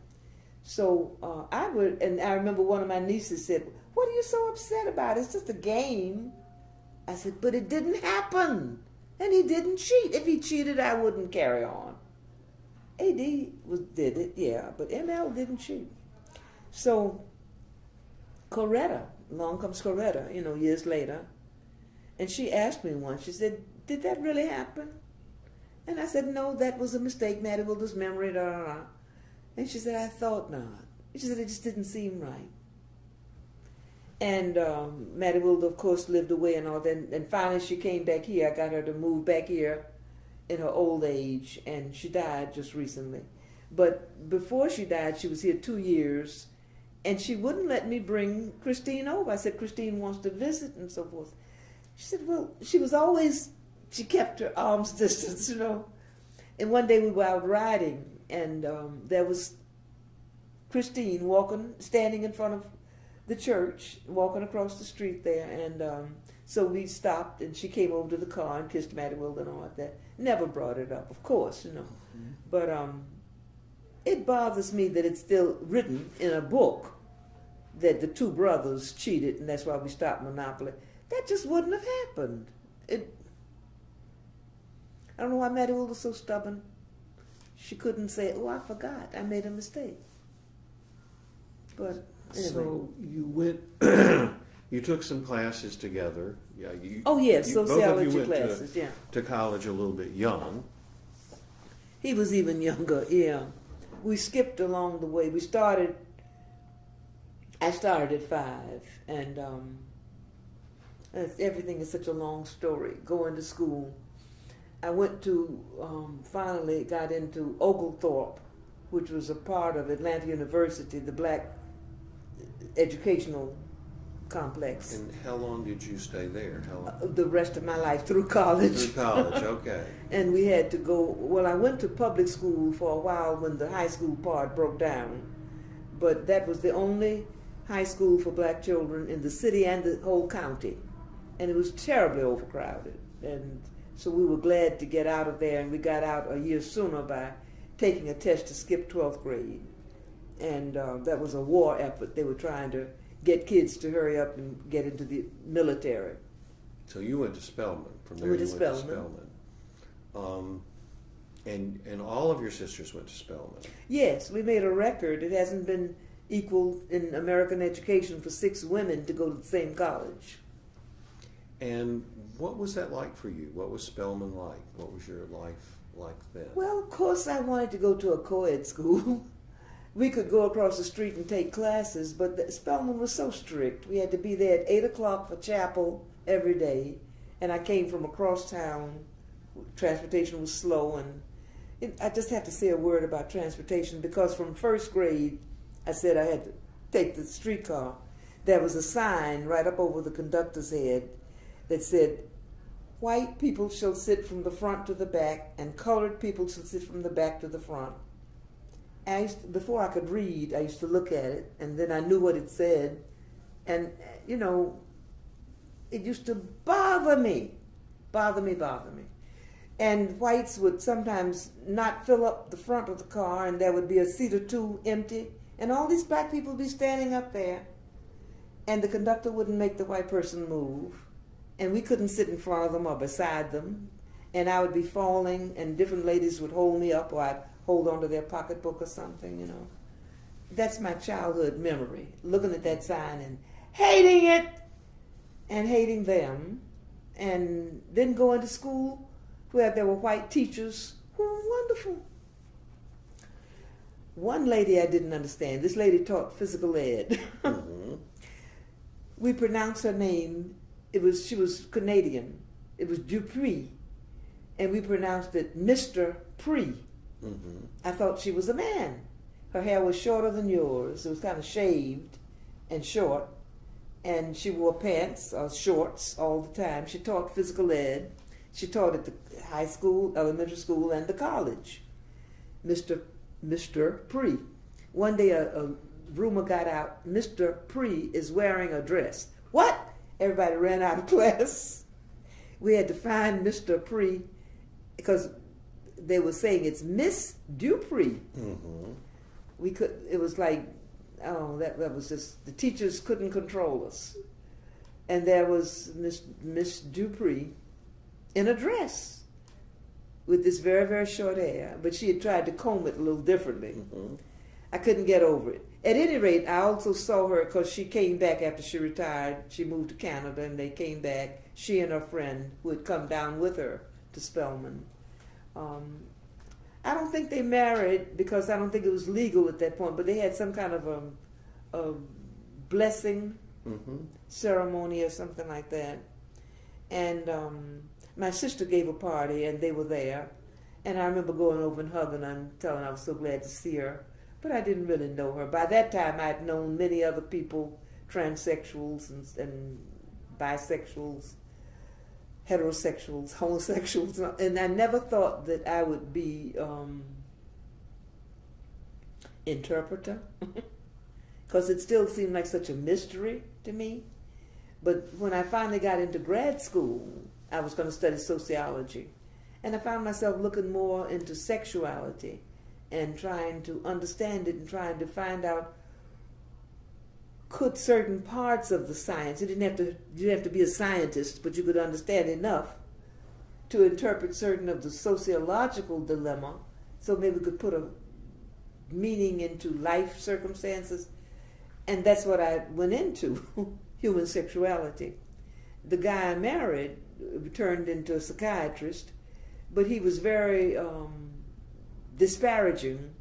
So I remember one of my nieces said, what are you so upset about? It's just a game. I said, but it didn't happen. And he didn't cheat. If he cheated, I wouldn't carry on. AD did it, yeah, but ML didn't cheat. So Coretta, along comes Coretta, you know, years later. And she asked me once, she said, did that really happen? And I said, no, that was a mistake, Maddie Wilde's memory, da, da, da. And she said, I thought not. She said, it just didn't seem right. And Maddie Wilde, of course, lived away and all that. And finally she came back here. I got her to move back here in her old age, and she died just recently. But before she died, she was here 2 years, and she wouldn't let me bring Christine over. I said, Christine wants to visit and so forth. She said, well, she kept her arm's distance, you know. And one day we were out riding, and there was Christine standing in front of the church, walking across the street there, and so we stopped, and she came over to the car and kissed Maddie Wilde and all that. Never brought it up, of course, you know. Mm-hmm. But it bothers me that it's still written in a book that the 2 brothers cheated, and that's why we stopped Monopoly. That just wouldn't have happened. I don't know why Maddie Wilde was so stubborn. She couldn't say, oh, I forgot. I made a mistake. But anyway. So you went You took some classes together. Yeah. Oh yes, sociology both of you went classes. Yeah. to college a little bit young. He was even younger. Yeah. We skipped along the way. I started at 5, and everything is such a long story. Going to school, I went to finally got into Oglethorpe, which was a part of Atlanta University, the black educational complex. And how long did you stay there? How long? The rest of my life through college. Through college, okay. And we had to go, well, I went to public school for a while when the high school part broke down, but that was the only high school for black children in the city and the whole county. And it was terribly overcrowded. And so we were glad to get out of there, and we got out a year sooner by taking a test to skip 12th grade. And that was a war effort. They were trying to get kids to hurry up and get into the military. So you went to Spelman. From there we went you to went Spelman. to Spelman. And all of your sisters went to Spelman. Yes, we made a record. It hasn't been equal in American education for 6 women to go to the same college. And what was that like for you? What was Spelman like? What was your life like then? Well, of course I wanted to go to a co-ed school. We could go across the street and take classes, but Spelman was so strict. We had to be there at 8 o'clock for chapel every day, and I came from across town. Transportation was slow, and I just have to say a word about transportation, because from first grade, I said I had to take the streetcar. There was a sign right up over the conductor's head that said, "White people shall sit from the front to the back, and colored people shall sit from the back to the front." Before I could read, I used to look at it, and then I knew what it said. And, you know, it used to bother me. And whites would sometimes not fill up the front of the car, and there would be a seat or two empty, and all these black people would be standing up there, and the conductor wouldn't make the white person move, and we couldn't sit in front of them or beside them, and I would be falling, and different ladies would hold me up, or I'd hold onto their pocketbook or something, you know. That's my childhood memory, looking at that sign and hating it, and hating them, and then going to school where there were white teachers who were wonderful. One lady I didn't understand. This lady taught physical ed. Mm-hmm. We pronounced her name. She was Canadian. It was Dupree, and we pronounced it Mr. Pree. Mm-hmm. I thought she was a man. Her hair was shorter than yours. It was kind of shaved and short, and she wore pants or shorts all the time. She taught physical ed. She taught at the high school, elementary school, and the college. Mr. Pree. One day a rumor got out, Mr. Pree is wearing a dress. What? Everybody ran out of class. We had to find Mr. Pree because they were saying it's Miss Dupree. Mm-hmm. It was like, that was just, the teachers couldn't control us. And there was Miss Dupree in a dress with this very, very short hair, but she had tried to comb it a little differently. Mm-hmm. I couldn't get over it. At any rate, I also saw her because she came back after she retired. She moved to Canada, and they came back, she and her friend who had come down with her to Spelman. I don't think they married because I don't think it was legal at that point, but they had some kind of a blessing Mm-hmm. ceremony or something like that. And my sister gave a party, and they were there. And I remember going over and hugging her and telling her I was so glad to see her. But I didn't really know her. By that time, I'd known many other people, transsexuals and bisexuals, heterosexuals, homosexuals, and I never thought that I would be interpreter, because it still seemed like such a mystery to me. But when I finally got into grad school, I was going to study sociology, and I found myself looking more into sexuality and trying to understand it and trying to find out, could certain parts of the science, you didn't have to be a scientist, but you could understand enough to interpret certain of the sociological dilemma, so maybe we could put a meaning into life circumstances. And that's what I went into. human sexuality. The guy I married turned into a psychiatrist, but he was very disparaging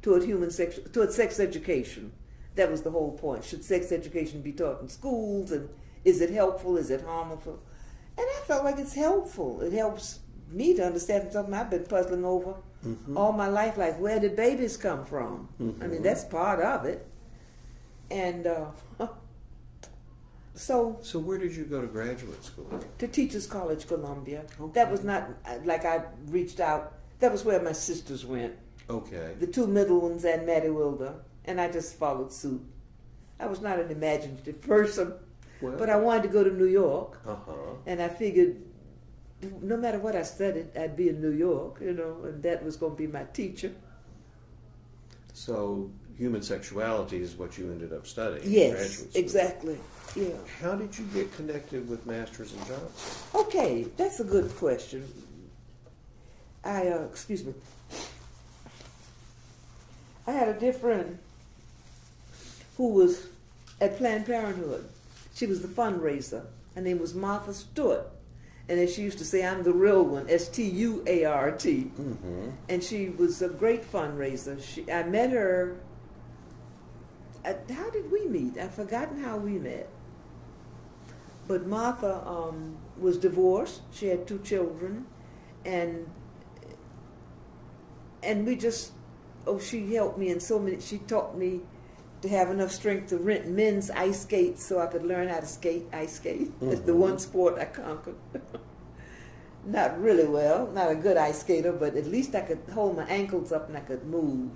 toward toward sex education. That was the whole point. Should sex education be taught in schools, and is it helpful? Is it harmful? And I felt like it's helpful. It helps me to understand something I've been puzzling over all my life, like where did babies come from? I mean, that's part of it. And so where did you go to graduate school? To Teachers College, Columbia. Okay. That was not like I reached out. That was where my sisters went. Okay. The two middle ones and Maddie Wilder. And I just followed suit. I was not an imaginative person, but I wanted to go to New York. And I figured no matter what I studied, I'd be in New York, you know, and that was going to be my teacher. So human sexuality is what you ended up studying. Yes, exactly. Yeah. How did you get connected with Masters and Johnson? Okay, that's a good question. Excuse me. I had a dear friend who was at Planned Parenthood. She was the fundraiser. Her name was Martha Stewart. And as she used to say, I'm the real one, S-T-U-A-R-T. And she was a great fundraiser. I met her, how did we meet? I've forgotten how we met. But Martha was divorced. She had 2 children. And we just, she helped me in so many, she taught me to have enough strength to rent men's ice skates so I could learn how to ice skate. It's the one sport I conquered. Not really well, not a good ice skater, but at least I could hold my ankles up and I could move.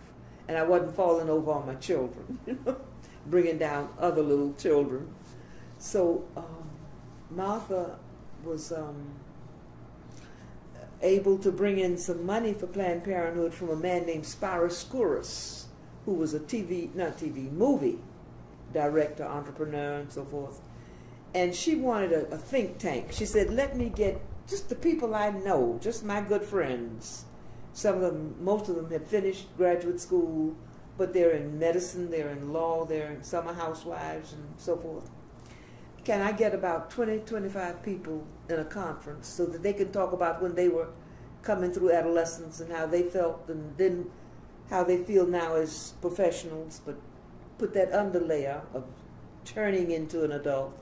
And I wasn't falling over on my children, you know, bringing down other little children. So Martha was able to bring in some money for Planned Parenthood from a man named Cyrus Course, who was a movie director, entrepreneur, and so forth. And she wanted a think tank. She said, let me get just the people I know, just my good friends. Some of them, most of them have finished graduate school, but they're in medicine, they're in law, they're in summer housewives, and so forth. Can I get about 20, 25 people in a conference so that they can talk about when they were coming through adolescence and how they felt, and then how they feel now as professionals, but put that underlayer of turning into an adult,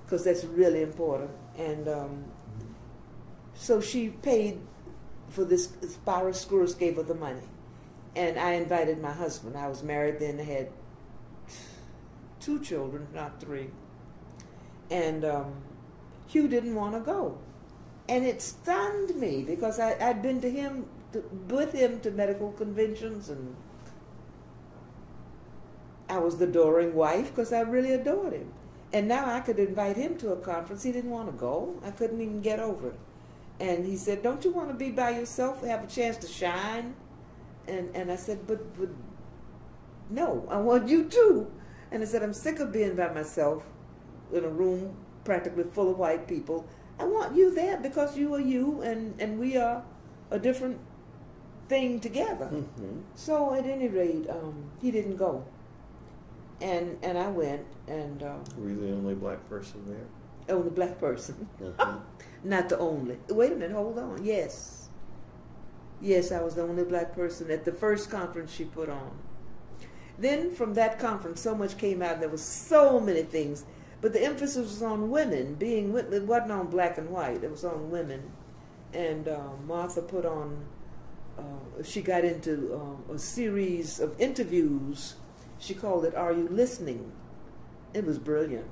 because that's really important. And so she paid for this. Cyrus Course gave her the money. And I invited my husband. I was married then. I had 2 children, not 3. And Hugh didn't want to go. And it stunned me, because I'd been with him to medical conventions, and I was the adoring wife because I really adored him. And now I could invite him to a conference. He didn't want to go. I couldn't even get over it. And he said, don't you want to be by yourself, have a chance to shine? And I said, but no, I want you too. And I said, I'm sick of being by myself in a room practically full of white people. I want you there because you are you, and we are a different thing together. So at any rate, he didn't go. And I went, and were you the only black person there? Only black person. Not the only. Wait a minute, hold on. Yes, I was the only black person at the first conference she put on. Then from that conference, so much came out. There was so many things, but the emphasis was on women. It wasn't on black and white. It was on women. And Martha put on. She got into a series of interviews. She called it "Are You Listening?" It was brilliant.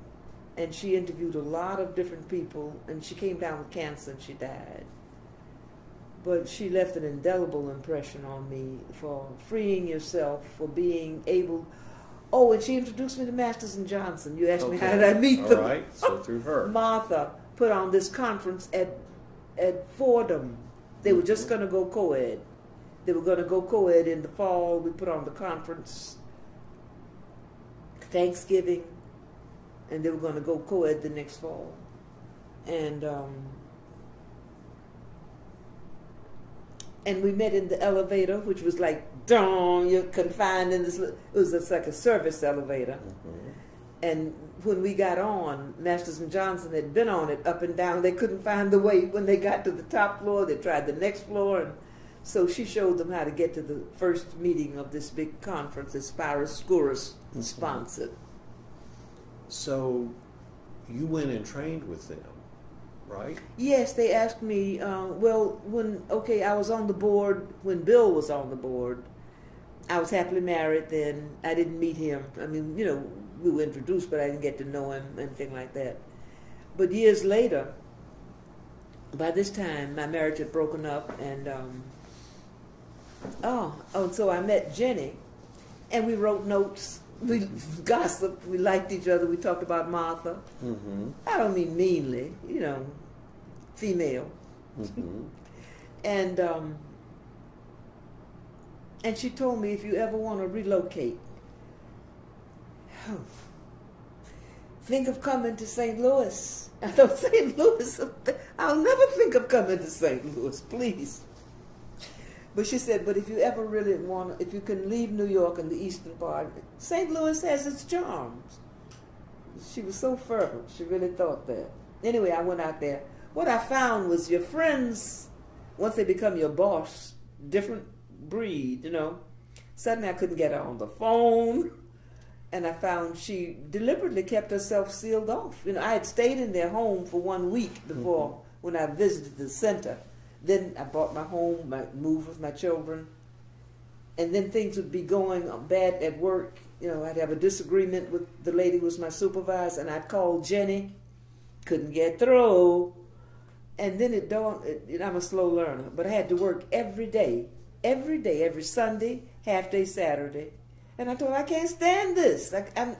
And she interviewed a lot of different people, and she came down with cancer and she died. But she left an indelible impression on me for freeing yourself, for being able. Oh, and she introduced me to Masters and Johnson. You asked me how did I meet them. All right, so through her. Martha put on this conference at Fordham. They were just going to go co-ed. They were going to go co-ed in the fall. We put on the conference Thanksgiving, and they were going to go co-ed the next fall. And we met in the elevator, which was like, you're confined in this. It was just like a service elevator. And when we got on, Masters and Johnson had been on it up and down. They couldn't find the way. When they got to the top floor, they tried the next floor. And so she showed them how to get to the first meeting of this big conference that Cyrus Course sponsored. So you went and trained with them, right? Yes, they asked me, I was on the board when Bill was on the board. I was happily married then. I didn't meet him. I mean, we were introduced, but I didn't get to know him, anything like that. But years later, by this time, my marriage had broken up, and so I met Jenny, and we wrote notes. We gossiped. We liked each other. We talked about Martha. Mm-hmm. I don't mean meanly, female. Mm-hmm. And she told me, if you ever want to relocate, think of coming to St. Louis. I thought, St. Louis, I'll never think of coming to St. Louis, please. But she said, but if you ever really want, if you can leave New York and the eastern part, St. Louis has its charms. She was so fervent. She really thought that. Anyway, I went out there. What I found was your friends, once they become your boss, different breed, Suddenly I couldn't get her on the phone. And I found she deliberately kept herself sealed off. I had stayed in their home for 1 week before when I visited the center. Then I bought my home, moved with my children. And then things would be going bad at work. I'd have a disagreement with the lady who was my supervisor, and I'd call Jenny. Couldn't get through. And then it dawned, I'm a slow learner, but I had to work every day, every Sunday, half day Saturday. And I told her, I can't stand this. I'm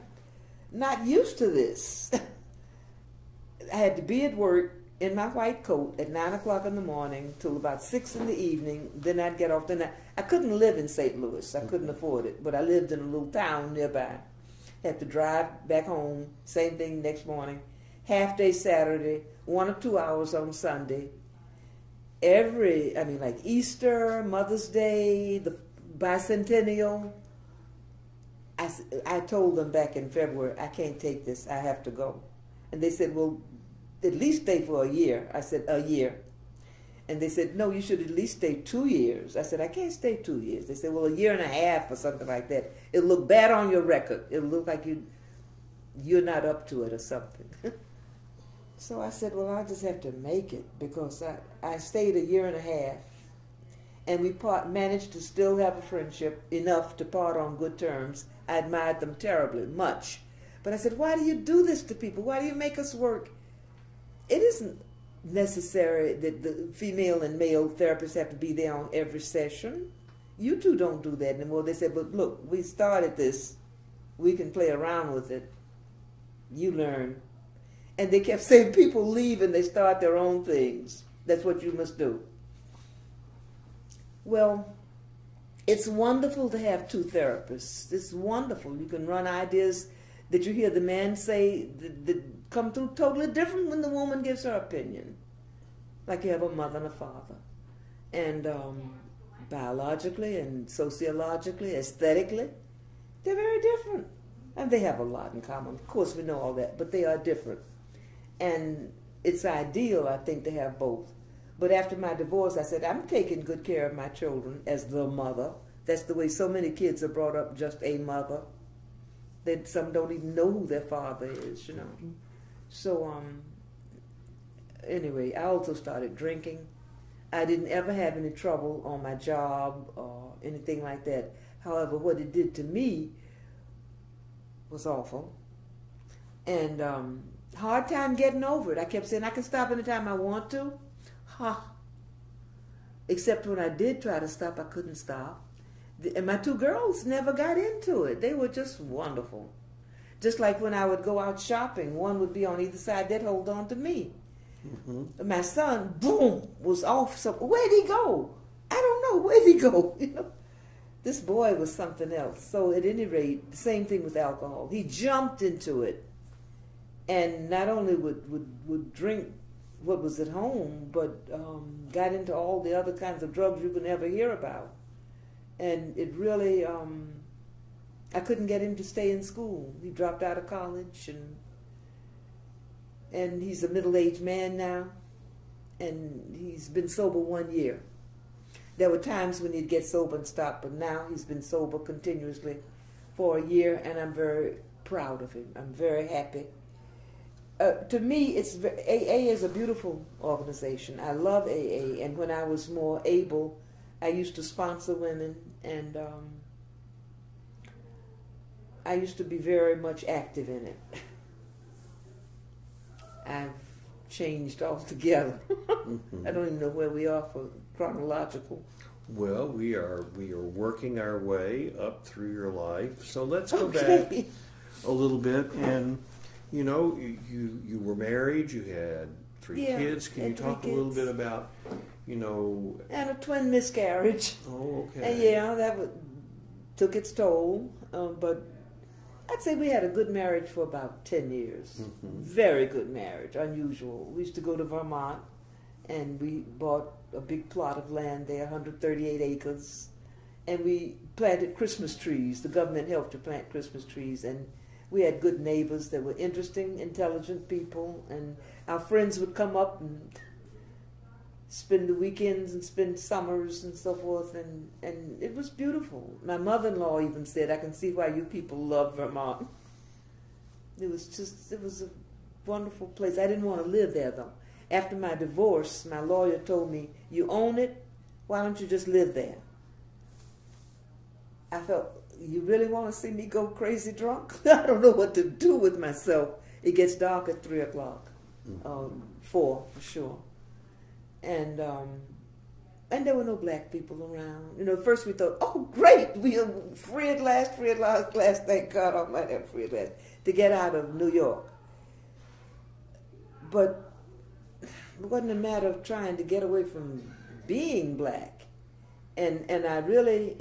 not used to this. I had to be at work in my white coat at 9 o'clock in the morning till about 6 in the evening. Then I'd get off. Then I couldn't live in St. Louis. I couldn't afford it. But I lived in a little town nearby. Had to drive back home. Same thing next morning. Half day Saturday, 1 or 2 hours on Sunday. Like Easter, Mother's Day, the bicentennial. I told them back in February, I can't take this. I have to go. And they said, well, at least stay for a year. I said, a year. And they said, no, you should at least stay 2 years. I said, I can't stay 2 years. They said, well, a year and a half or something like that. It'll look bad on your record. It'll look like you're not up to it or something. So I said, well, I'll just have to make it, because I stayed a year and a half, and we managed to still have a friendship enough to part on good terms. I admired them terribly, much. But I said, why do you do this to people? Why do you make us work? It isn't necessary that the female and male therapists have to be there on every session. You two don't do that anymore. They said, but look, we started this. We can play around with it. You learn. And they kept saying, people leave and they start their own things. That's what you must do. Well, it's wonderful to have two therapists. It's wonderful. You can run ideas that you hear the man say that come through totally different when the woman gives her opinion. Like you have a mother and a father. And biologically and sociologically, aesthetically, they're very different. And they have a lot in common. Of course, we know all that, but they are different. And it's ideal, I think, to have both. But after my divorce, I said, I'm taking good care of my children as the mother. That's the way so many kids are brought up, just a mother. Some don't even know who their father is, you know. So, anyway, I also started drinking. I didn't ever have any trouble on my job or anything like that. However, what it did to me was awful. And hard time getting over it. I kept saying, I can stop anytime I want to. Except when I did try to stop, I couldn't stop. And my two girls never got into it. They were just wonderful. Just like when I would go out shopping, one would be on either side, they'd hold on to me. Mm-hmm. My son, boom, was off. So where'd he go? I don't know. Where'd he go? You know, this boy was something else. So at any rate, the same thing with alcohol. He jumped into it, and not only would drink what was at home, but got into all the other kinds of drugs you can ever hear about. And it really, I couldn't get him to stay in school. He dropped out of college, and he's a middle-aged man now, and he's been sober 1 year. There were times when he'd get sober and stop, but now he's been sober continuously for a year, and I'm very proud of him. I'm very happy. To me, AA is a beautiful organization. I love AA, and when I was more able, I used to sponsor women, and I used to be very much active in it. I've changed altogether. Mm-hmm. I don't even know where we are for chronological. Well, we are working our way up through your life. So let's go back a little bit. And you know, you were married. You had three kids. Can you talk a little bit about, you know? And a twin miscarriage. Oh, okay. And yeah, that took its toll. But I'd say we had a good marriage for about 10 years. Mm-hmm. Very good marriage, unusual. We used to go to Vermont, and we bought a big plot of land there, 138 acres, and we planted Christmas trees. The government helped to plant Christmas trees, and we had good neighbors that were interesting, intelligent people, and our friends would come up and spend the weekends and spend summers and so forth, and it was beautiful. My mother-in-law even said, I can see why you people love Vermont. It was a wonderful place. I didn't want to live there, though. After my divorce, my lawyer told me, you own it, why don't you just live there? I felt, you really want to see me go crazy drunk? I don't know what to do with myself. It gets dark at 3 o'clock, 4 for sure. And there were no black people around. You know, at first we thought, oh, great, we are free at last, thank God Almighty, I'm free at last, to get out of New York. But it wasn't a matter of trying to get away from being black. And I really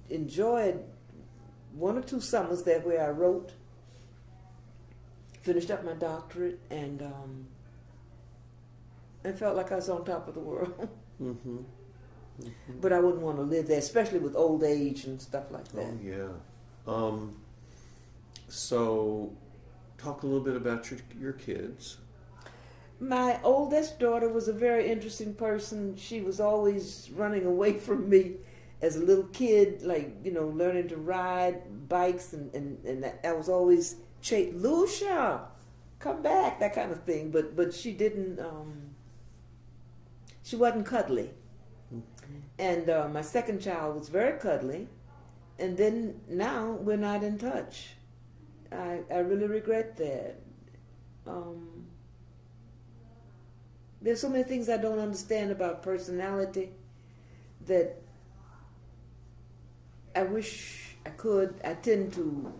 enjoyed 1 or 2 summers there where I wrote, finished up my doctorate, and I felt like I was on top of the world. Mm-hmm. Mm-hmm. But I wouldn't want to live there, especially with old age and stuff like that. Oh, yeah. So, talk a little bit about your kids. My oldest daughter was a very interesting person. She was always running away from me as a little kid, like, you know, learning to ride bikes, and I was always Lucia, come back, that kind of thing. But she didn't, she wasn't cuddly. And my second child was very cuddly, and then now we're not in touch. I really regret that. There's so many things I don't understand about personality that I wish I could. I tend to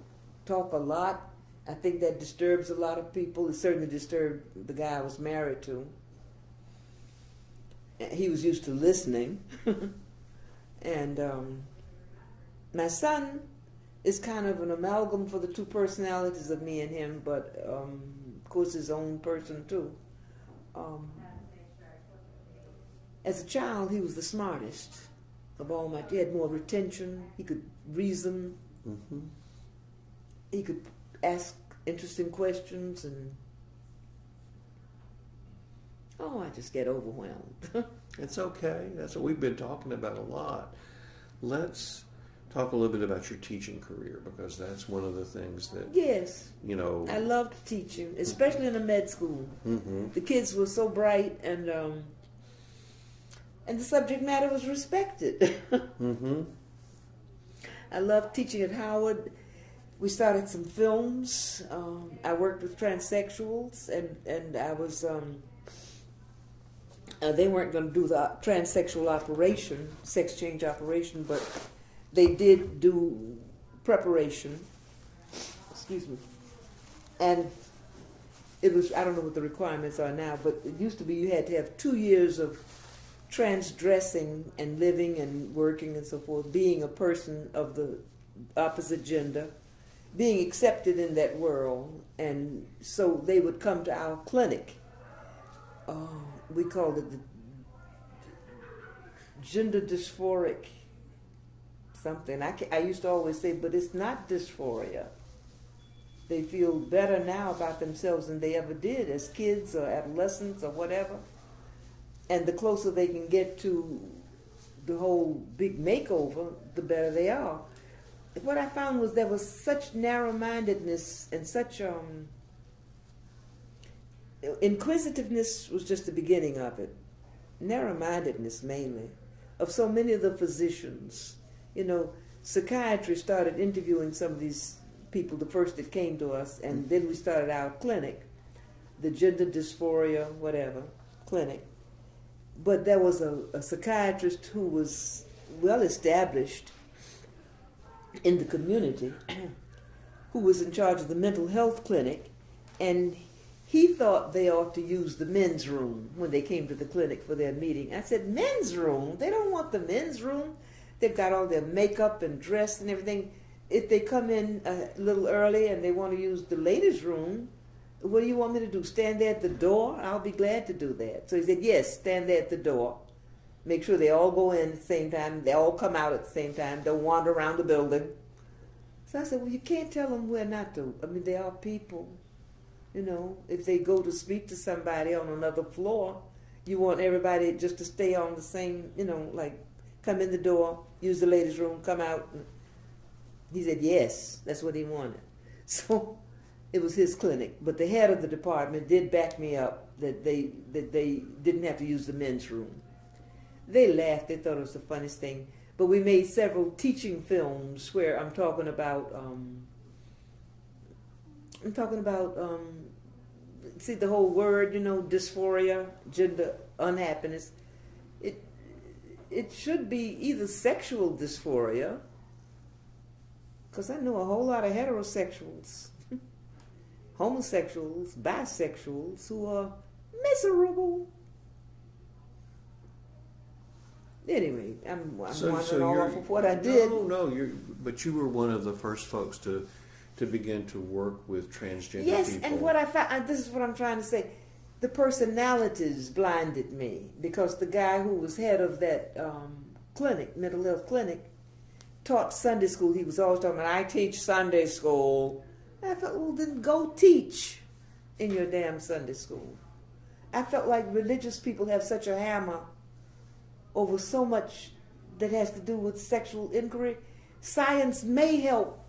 talk a lot. I think that disturbs a lot of people. It certainly disturbed the guy I was married to. He was used to listening. And my son is kind of an amalgam for the 2 personalities of me and him, but of course his own person too. As a child, he was the smartest of all my. He had more retention. He could reason. Mm-hmm. He could ask interesting questions, and I just get overwhelmed. It's okay. That's what we've been talking about a lot. Let's talk a little bit about your teaching career, because that's one of the things that, yes, you know, I loved teaching, especially in a med school. Mm-hmm. The kids were so bright, and the subject matter was respected. Mm-hmm. I loved teaching at Howard. We started some films. I worked with transsexuals, and I was, they weren't going to do the transsexual operation, sex change operation, but they did do preparation. Excuse me. And it was, I don't know what the requirements are now, but it used to be you had to have 2 years of transgressing and living and working and so forth, being a person of the opposite gender, being accepted in that world. And so they would come to our clinic. We called it the gender dysphoric something. I used to always say, but it's not dysphoria. They feel better now about themselves than they ever did as kids or adolescents or whatever. And the closer they can get to the whole big makeover, the better they are. What I found was there was such narrow-mindedness and such inquisitiveness was just the beginning of it. Narrow-mindedness mainly of so many of the physicians. You know, psychiatry started interviewing some of these people, the first that came to us, and then we started our clinic, the gender dysphoria, whatever, clinic. But there was a psychiatrist who was well established in the community who was in charge of the mental health clinic, and he thought they ought to use the men's room when they came to the clinic for their meeting. I said, men's room? They don't want the men's room. They've got all their makeup and dress and everything. If they come in a little early and they want to use the ladies' room, what do you want me to do? Stand there at the door? I'll be glad to do that. So he said, yes, stand there at the door. Make sure they all go in at the same time. They all come out at the same time. Don't wander around the building. So I said, well, you can't tell them where not to. I mean, they are people. You know, if they go to speak to somebody on another floor, you want everybody just to stay on the same, you know, like come in the door, use the ladies' room, come out. He said, yes, that's what he wanted. So it was his clinic. But the head of the department did back me up that they didn't have to use the men's room. They laughed. They thought it was the funniest thing. But we made several teaching films where I'm talking about see the whole word, you know, dysphoria, gender unhappiness. It should be either sexual dysphoria, because I know a whole lot of heterosexuals, homosexuals, bisexuals who are miserable. Anyway, I'm wandering all off of what I did. But you were one of the first folks to begin to work with transgender yes, people. Yes, and what I found, this is what I'm trying to say, the personalities blinded me, because the guy who was head of that clinic, mental health clinic, taught Sunday school. He was always talking about, I teach Sunday school. I thought, well, then go teach in your damn Sunday school. I felt like religious people have such a hammer over so much that has to do with sexual inquiry. Science may help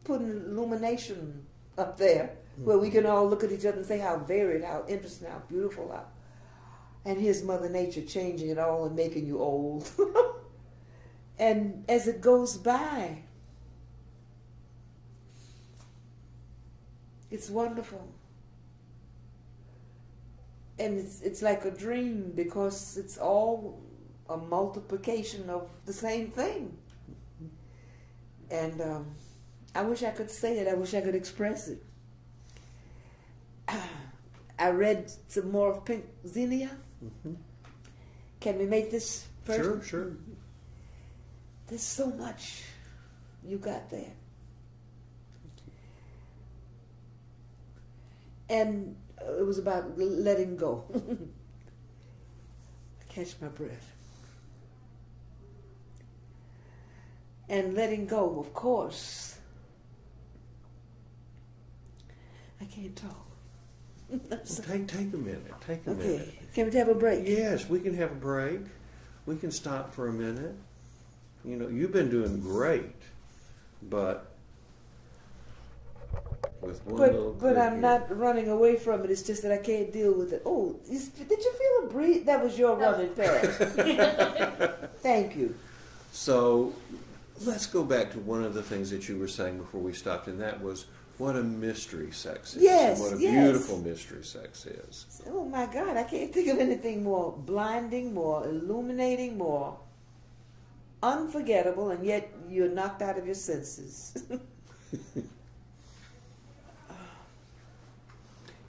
put an illumination up there where we can all look at each other and say how varied, how interesting, how beautiful, and here's Mother Nature changing it all and making you old. And as it goes by, it's wonderful. And it's like a dream, because it's all a multiplication of the same thing. And I wish I could say it. I wish I could express it. I read some more of Pink Xenia. Mm-hmm. Can we make this first? Sure, sure. There's so much you got there. And it was about letting go. I catch my breath. And letting go, of course. I can't talk. Well, take a minute. Take a minute. Okay. Can we have a break? Yes, we can have a break. We can stop for a minute. You know, you've been doing great, but with one little but I'm not running away from it. It's just that I can't deal with it. Oh, did you feel a breeze? That was your running past. Thank you. So let's go back to one of the things that you were saying before we stopped, and that was what a mystery sex is. Yes, and what a beautiful mystery sex is. Oh my God, I can't think of anything more blinding, more illuminating, more unforgettable, and yet you're knocked out of your senses.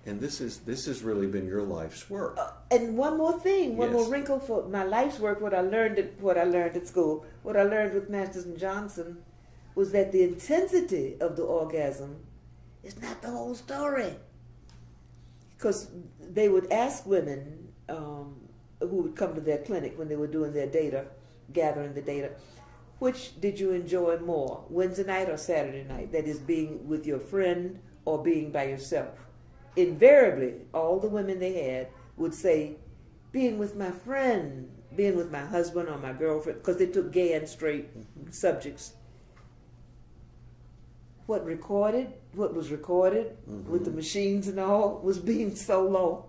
And this has really been your life's work. And one more thing, one Yes. more wrinkle for my life's work. What I learned at school, what I learned with Masters and Johnson, was that the intensity of the orgasm is not the whole story. Because they would ask women who would come to their clinic when they were doing their data, gathering the data, Which did you enjoy more, Wednesday night or Saturday night? That is, being with your friend or being by yourself. Invariably, all the women they had would say, being with my friend, being with my husband or my girlfriend, because they took gay and straight subjects. What was recorded with the machines and all was being so low.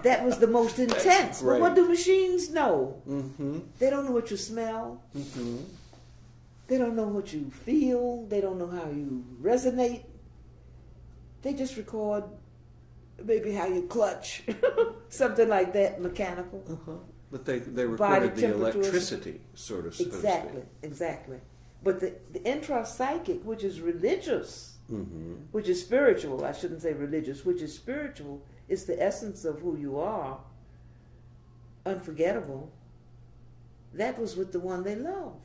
That was the most intense. But what do machines know? They don't know what you smell. They don't know what you feel. They don't know how you resonate. They just record maybe how you clutch, something like that, mechanical. But they recorded the electricity, sort of. Exactly. But the intrapsychic, which is religious, which is spiritual, I shouldn't say religious, which is spiritual, is the essence of who you are, unforgettable. That was with the one they loved.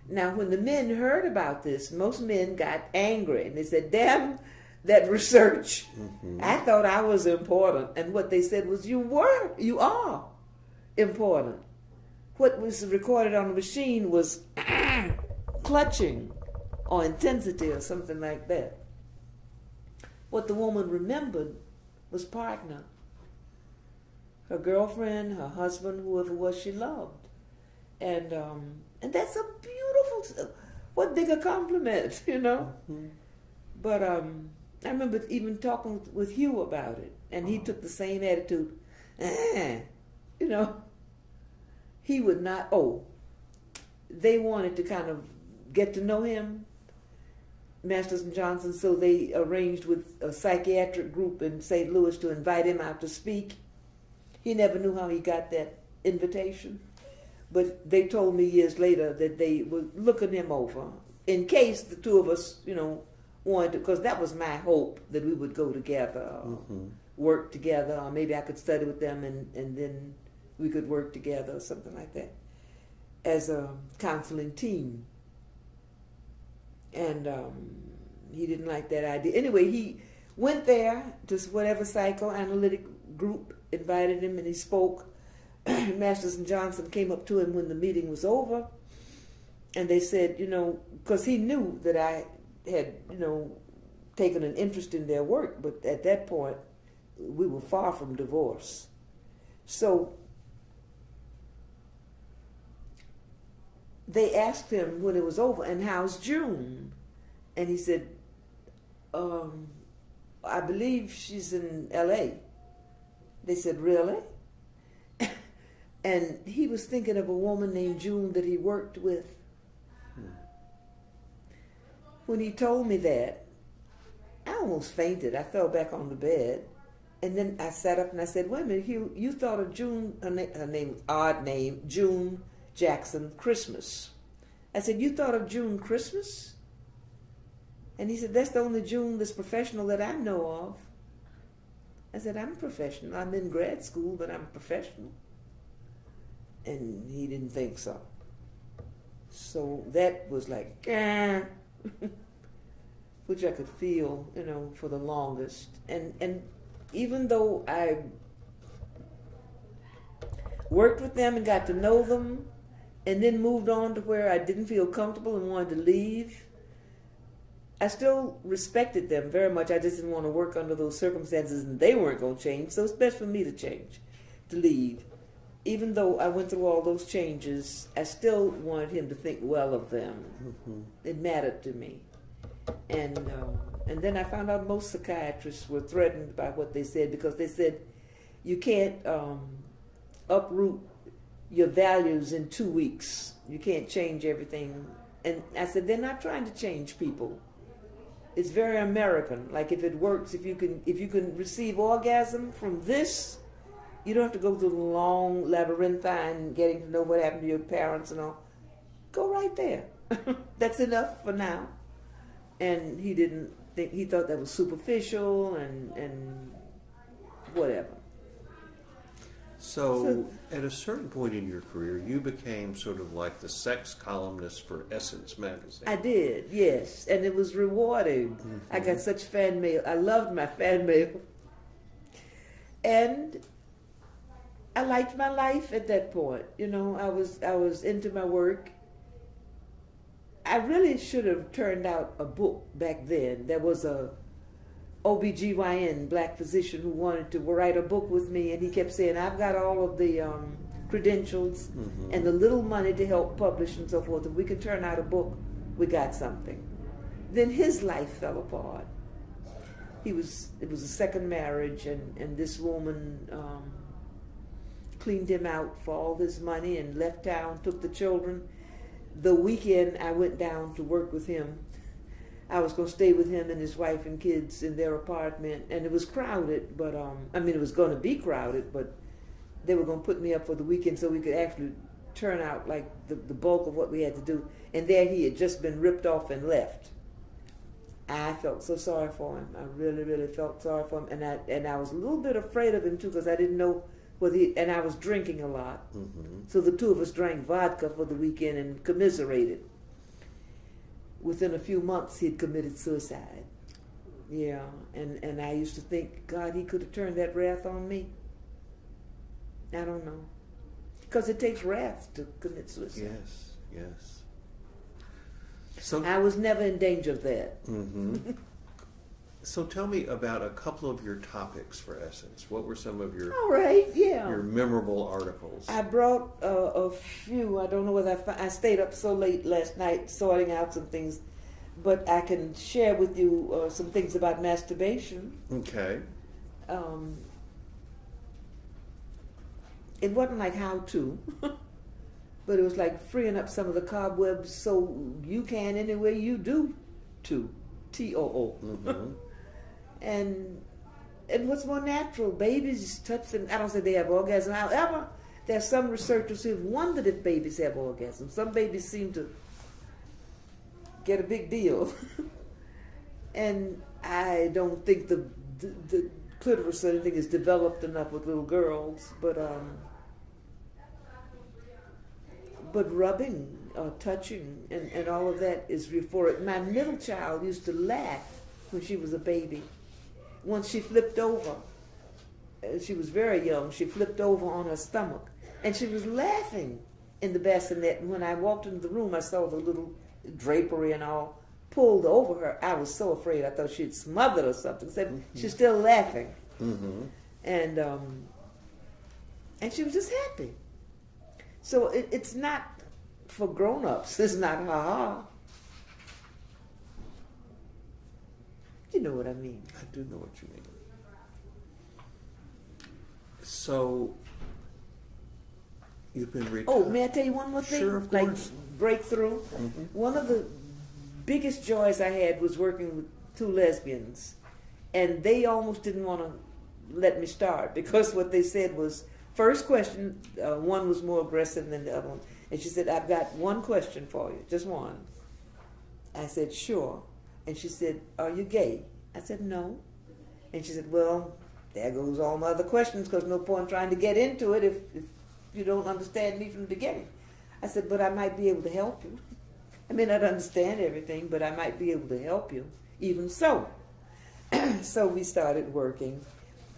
Now, when the men heard about this, most men got angry, and they said, damn that research. I thought I was important. And what they said was, you are important. What was recorded on the machine was clutching or intensity or something like that. What the woman remembered was partner. Her girlfriend, her husband, whoever it was she loved. And that's a beautiful, what bigger compliment, you know? But I remember even talking with Hugh about it, and he took the same attitude. You know, he would not, they wanted to kind of get to know him, Masters and Johnson, so they arranged with a psychiatric group in St. Louis to invite him out to speak. He never knew how he got that invitation, but they told me years later that they were looking him over in case the two of us, you know, wanted to, because that was my hope, that we would go together, work together, or maybe I could study with them and then we could work together or something like that as a counseling team. And he didn't like that idea. Anyway, he went there to whatever psychoanalytic group invited him, and he spoke. Masters and Johnson came up to him when the meeting was over, and they said, you know, because he knew that I had, you know, taken an interest in their work, but at that point, we were far from divorce. So they asked him when it was over, and how's June? And he said, I believe she's in L.A. They said, really? And he was thinking of a woman named June that he worked with. When he told me that, I almost fainted. I fell back on the bed. And then I sat up and I said, wait a minute, Hugh, you thought of June, her name, odd name, June Jackson Christmas. I said, you thought of June Christmas? And he said, that's the only June that's professional that I know of. I said, I'm professional. I'm in grad school, but I'm professional. And he didn't think so. So that was like, which I could feel, you know, for the longest. And even though I worked with them and got to know them, and then moved on to where I didn't feel comfortable and wanted to leave, I still respected them very much. I just didn't want to work under those circumstances, and they weren't going to change, so it's best for me to change, to leave. Even though I went through all those changes, I still wanted him to think well of them. It mattered to me. And then I found out most psychiatrists were threatened by what they said, because they said, you can't uproot your values in 2 weeks. You can't change everything. And I said, they're not trying to change people. It's very American. Like, if it works, if you can receive orgasm from this, you don't have to go through the long labyrinthine getting to know what happened to your parents and all. Go right there. That's enough for now. And he didn't think, he thought that was superficial and whatever. So at a certain point in your career, you became sort of like the sex columnist for Essence magazine. I did, yes, and it was rewarding. I got such fan mail. I loved my fan mail. And I liked my life at that point. You know, I was into my work. I really should have turned out a book back then. There was a OBGYN, black physician, who wanted to write a book with me, and he kept saying, I've got all of the credentials and the little money to help publish and so forth. If we could turn out a book, we got something. Then his life fell apart. It was a second marriage, and this woman cleaned him out for all this money and left town, took the children. The weekend I went down to work with him, I was going to stay with him and his wife and kids in their apartment, and it was crowded, but I mean, it was going to be crowded, but they were going to put me up for the weekend so we could actually turn out like the bulk of what we had to do. And there he had just been ripped off and left. I felt so sorry for him. I really, really felt sorry for him, and I was a little bit afraid of him too, because I didn't know whether and I was drinking a lot. So the two of us drank vodka for the weekend and commiserated. Within a few months, he had committed suicide. Yeah, and I used to think, God, he could have turned that wrath on me. I don't know. Because it takes wrath to commit suicide. Yes, yes. So I was never in danger of that. So tell me about a couple of your topics for Essence. What were some of your All right, yeah. your memorable articles? I brought a few. I don't know whether I stayed up so late last night sorting out some things, but I can share with you some things about masturbation. Okay. It wasn't like how to, but it was like freeing up some of the cobwebs so you can any way you do to. T-O-O. And what's more natural, babies touch them. I don't say they have orgasm. However, there are some researchers who have wondered if babies have orgasm. Some babies seem to get a big deal. And I don't think the clitoris or anything is developed enough with little girls, but rubbing, touching, and all of that is for it. My middle child used to laugh when she was a baby. Once she flipped over, she was very young, she flipped over on her stomach, and she was laughing in the bassinet. And when I walked into the room, I saw the little drapery and all pulled over her. I was so afraid. I thought she'd smothered or something. Except she's still laughing. And she was just happy. So it's not for grown-ups. It's not ha-ha. You know what I mean. I do know what you mean. So, you've been reading... Oh, may I tell you one more thing? Sure, of course. Like breakthrough. One of the biggest joys I had was working with two lesbians. And they almost didn't want to let me start, because what they said was, first question, one was more aggressive than the other one. And she said, I've got one question for you, just one. I said, sure. And she said, are you gay? I said, no. And she said, well, there goes all my other questions, because no point trying to get into it if you don't understand me from the beginning. I said, but I might be able to help you. I may not understand everything, but I might be able to help you. Even so. So we started working.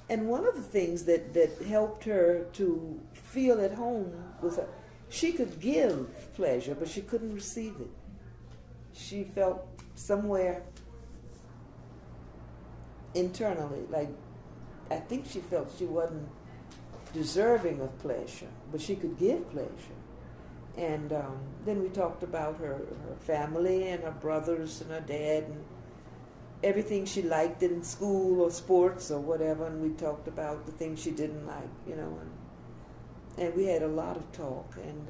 And one of the things that helped her to feel at home was she could give pleasure, but she couldn't receive it. She felt somewhere internally, like, I think she felt she wasn't deserving of pleasure, but she could give pleasure. And then we talked about her family and her brothers and her dad and everything she liked in school or sports or whatever, and we talked about the things she didn't like, you know, and we had a lot of talk, and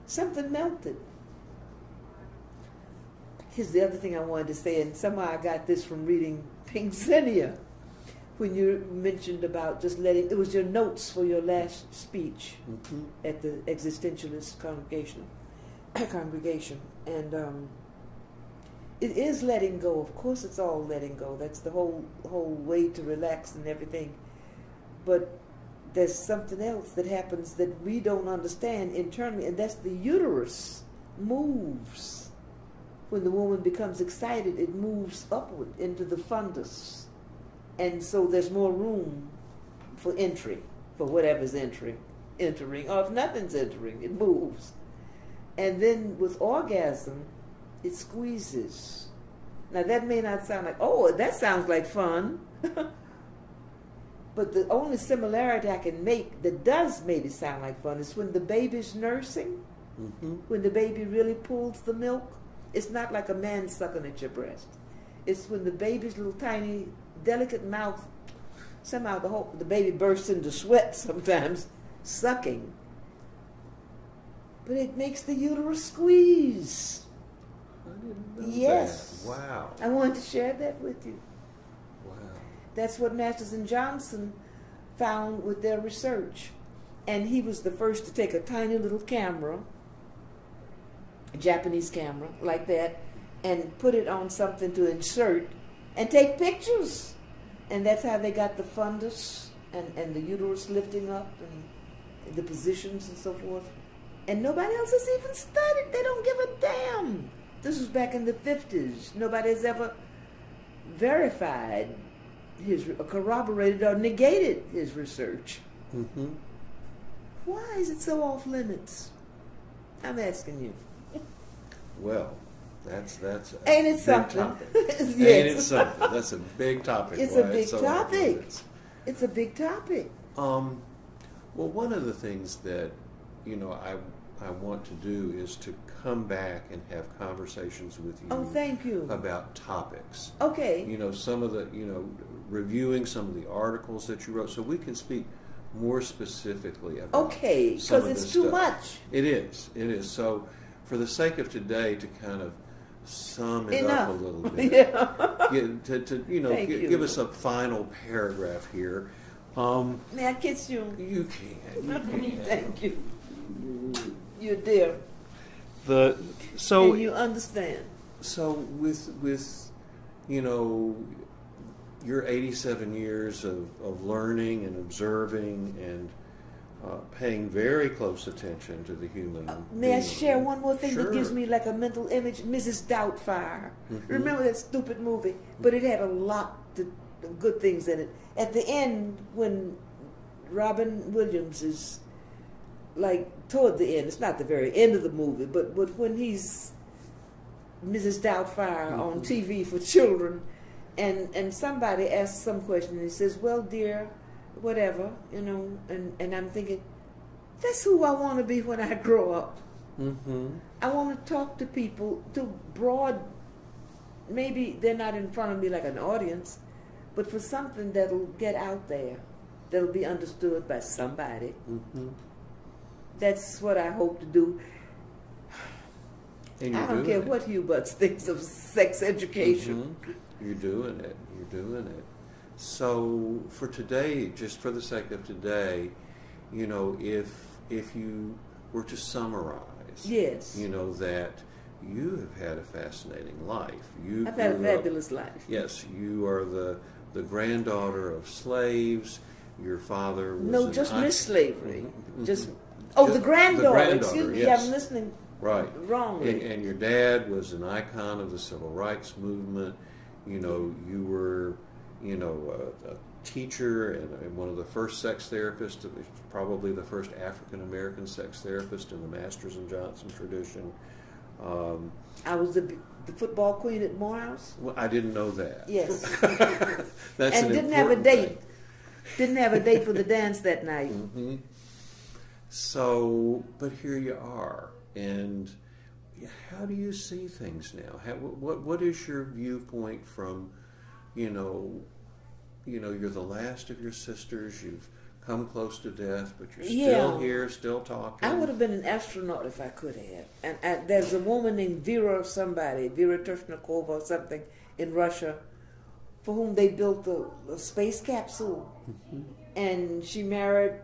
something melted. Here's the other thing I wanted to say, and somehow I got this from reading Pink Xenia, when you mentioned about just letting, it was your notes for your last speech at the existentialist congregation, and it is letting go. Of course, it's all letting go. That's the whole way to relax and everything. But there's something else that happens that we don't understand internally, and that's the uterus moves. When the woman becomes excited, it moves upward into the fundus. And so there's more room for entry, for whatever's entering, or if nothing's entering, it moves. And then with orgasm, it squeezes. Now that may not sound like, oh, that sounds like fun. But the only similarity I can make that does maybe sound like fun is when the baby's nursing, when the baby really pulls the milk. It's not like a man sucking at your breast. It's when the baby's little tiny, delicate mouth, somehow the baby bursts into sweat sometimes, sucking. But it makes the uterus squeeze. I didn't know Yes. that. Wow. I wanted to share that with you. Wow. That's what Masters and Johnson found with their research. And he was the first to take a tiny little camera, a Japanese camera, like that, and put it on something to insert and take pictures. And that's how they got the fundus and the uterus lifting up and the positions and so forth. And nobody else has even studied. They don't give a damn. This was back in the 50s. Nobody has ever verified corroborated or negated his research. Why is it so off limits? I'm asking you. Well, that's Ain't it big something? topic. Yes. Ain't it something? That's a big topic. It's Why a big so topic. off-limits. It's a big topic. Well, one of the things that I want to do is to come back and have conversations with you. Oh, thank you. About topics. Okay. Some of the reviewing some of the articles that you wrote, so we can speak more specifically about. Okay, because it's too much. It is. So, for the sake of today, to kind of sum it Enough. up a little bit, give us a final paragraph here. May I kiss you? You can. Thank you. You're dear. So and you understand. So with your 87 years of learning and observing and paying very close attention to the human May I being. share one more thing Sure. that gives me like a mental image? Mrs. Doubtfire. Remember that stupid movie? But it had a lot of good things in it. At the end, when Robin Williams is like toward the end, it's not the very end of the movie, but when he's Mrs. Doubtfire on TV for children, and somebody asks some question, and he says, well, dear, whatever, and I'm thinking, that's who I want to be when I grow up. I want to talk to people, to broad, maybe they're not in front of me like an audience, but for something that'll get out there, that'll be understood by somebody. That's what I hope to do. And I don't care what Hugh Butts thinks of sex education. You're doing it. So for today, just for the sake of today, if you were to summarize, Yes. that you have had a fascinating life. I've had a fabulous life. Yes, you are the granddaughter of slaves. Your father was just Miss Slavery. Just Just the granddaughter. Excuse me, yes. I'm listening wrongly. And your dad was an icon of the civil rights movement. You were, a teacher and one of the first sex therapists, probably the first African American sex therapist in the Masters and Johnson tradition. I was the football queen at Morehouse. Well, I didn't know that. Yes. That's and didn't have a date. Didn't have a date for the dance that night. So, but here you are, and how do you see things now? What is your viewpoint from, you're the last of your sisters. You've come close to death, but you're still here, still talking. I would have been an astronaut if I could have. And there's a woman named Vera Tershnikova or something in Russia, for whom they built a space capsule, and she married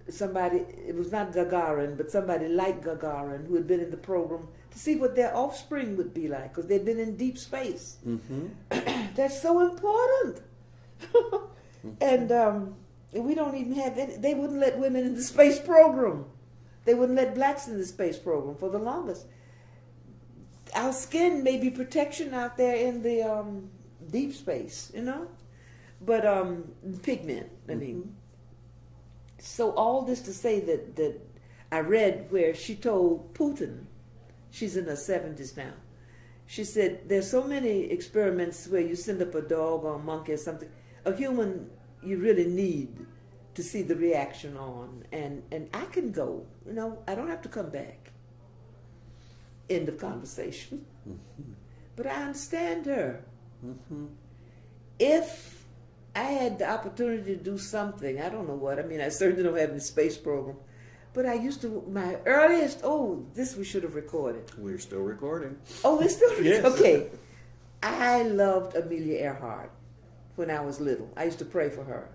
somebody. It was not Gagarin, but somebody like Gagarin who had been in the program to see what their offspring would be like, because they'd been in deep space. That's so important. And we don't even have any. They wouldn't let women in the space program. They wouldn't let blacks in the space program for the longest. Our skin may be protection out there in the deep space, but pigment, I mean. So all this to say that I read where she told Putin, she's in her 70s now, she said, there's so many experiments where you send up a dog or a monkey or something. A human you really need to see the reaction on. And I can go, you know, I don't have to come back. End of conversation. Mm-hmm. But I understand her. Mm-hmm. If I had the opportunity to do something, I don't know what, I mean, I certainly don't have the space program, but I used to, my earliest, this we should have recorded. We're still recording. Oh, we're still recording? Yes. Okay. I loved Amelia Earhart when I was little. I used to pray for her.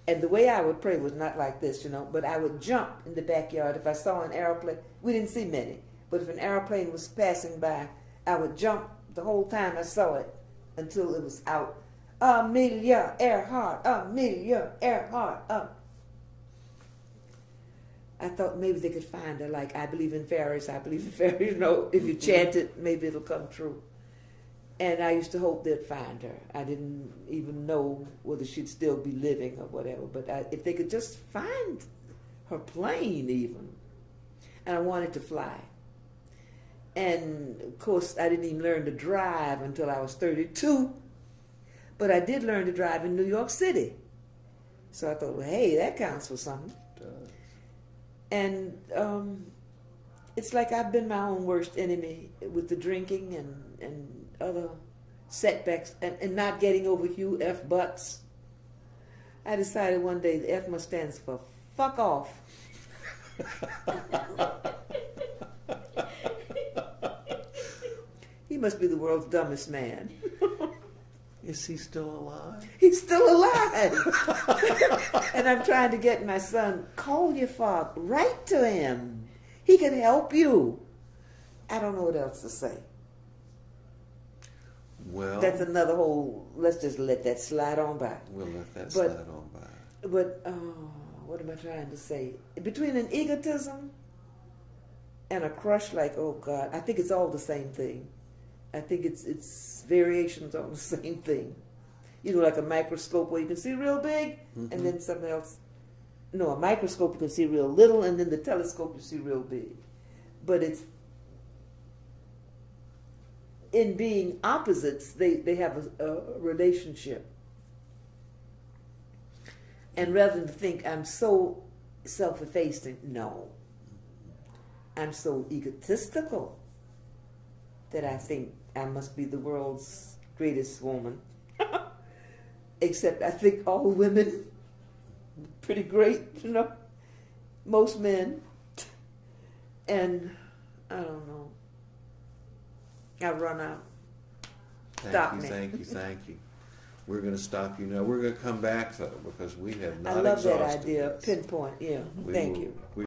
And the way I would pray was not like this, you know, but I would jump in the backyard. If I saw an airplane, we didn't see many, but if an airplane was passing by, I would jump the whole time I saw it until it was out. Amelia Earhart, Amelia Earhart, I thought maybe they could find her, like, I believe in fairies, I believe in fairies. You know, if you chant it, maybe it'll come true. And I used to hope they'd find her. I didn't even know whether she'd still be living or whatever, but if they could just find her plane even. And I wanted to fly. And, of course, I didn't even learn to drive until I was 32. But I did learn to drive in New York City. So I thought, well, hey, that counts for something. It does. And it's like I've been my own worst enemy with the drinking and other setbacks and not getting over Hugh F. Butts. I decided one day the F must stand for fuck off. He must be the world's dumbest man. Is he still alive? He's still alive. And I'm trying to get my son, call your father, write to him. He can help you. I don't know what else to say. Well, that's another whole, let's just let that slide on by. We'll let that slide on by. But, what am I trying to say? Between an egotism and a crush, like, oh God, I think it's all the same thing. I think it's variations on the same thing. You know, like a microscope where you can see real big, mm-hmm. and then something else. No, a microscope you can see real little, and then the telescope you see real big. But it's, in being opposites, they have a relationship. And rather than think, I'm so self-effacing, no. I'm so egotistical that I think I must be the world's greatest woman. Except I think all women pretty great, you know. Most men. And I don't know. I've run out. Stop me. Thank you. We're going to stop you now. We're going to come back, though, because we have not I love exhausted that idea. this. Pinpoint, yeah. Thank you.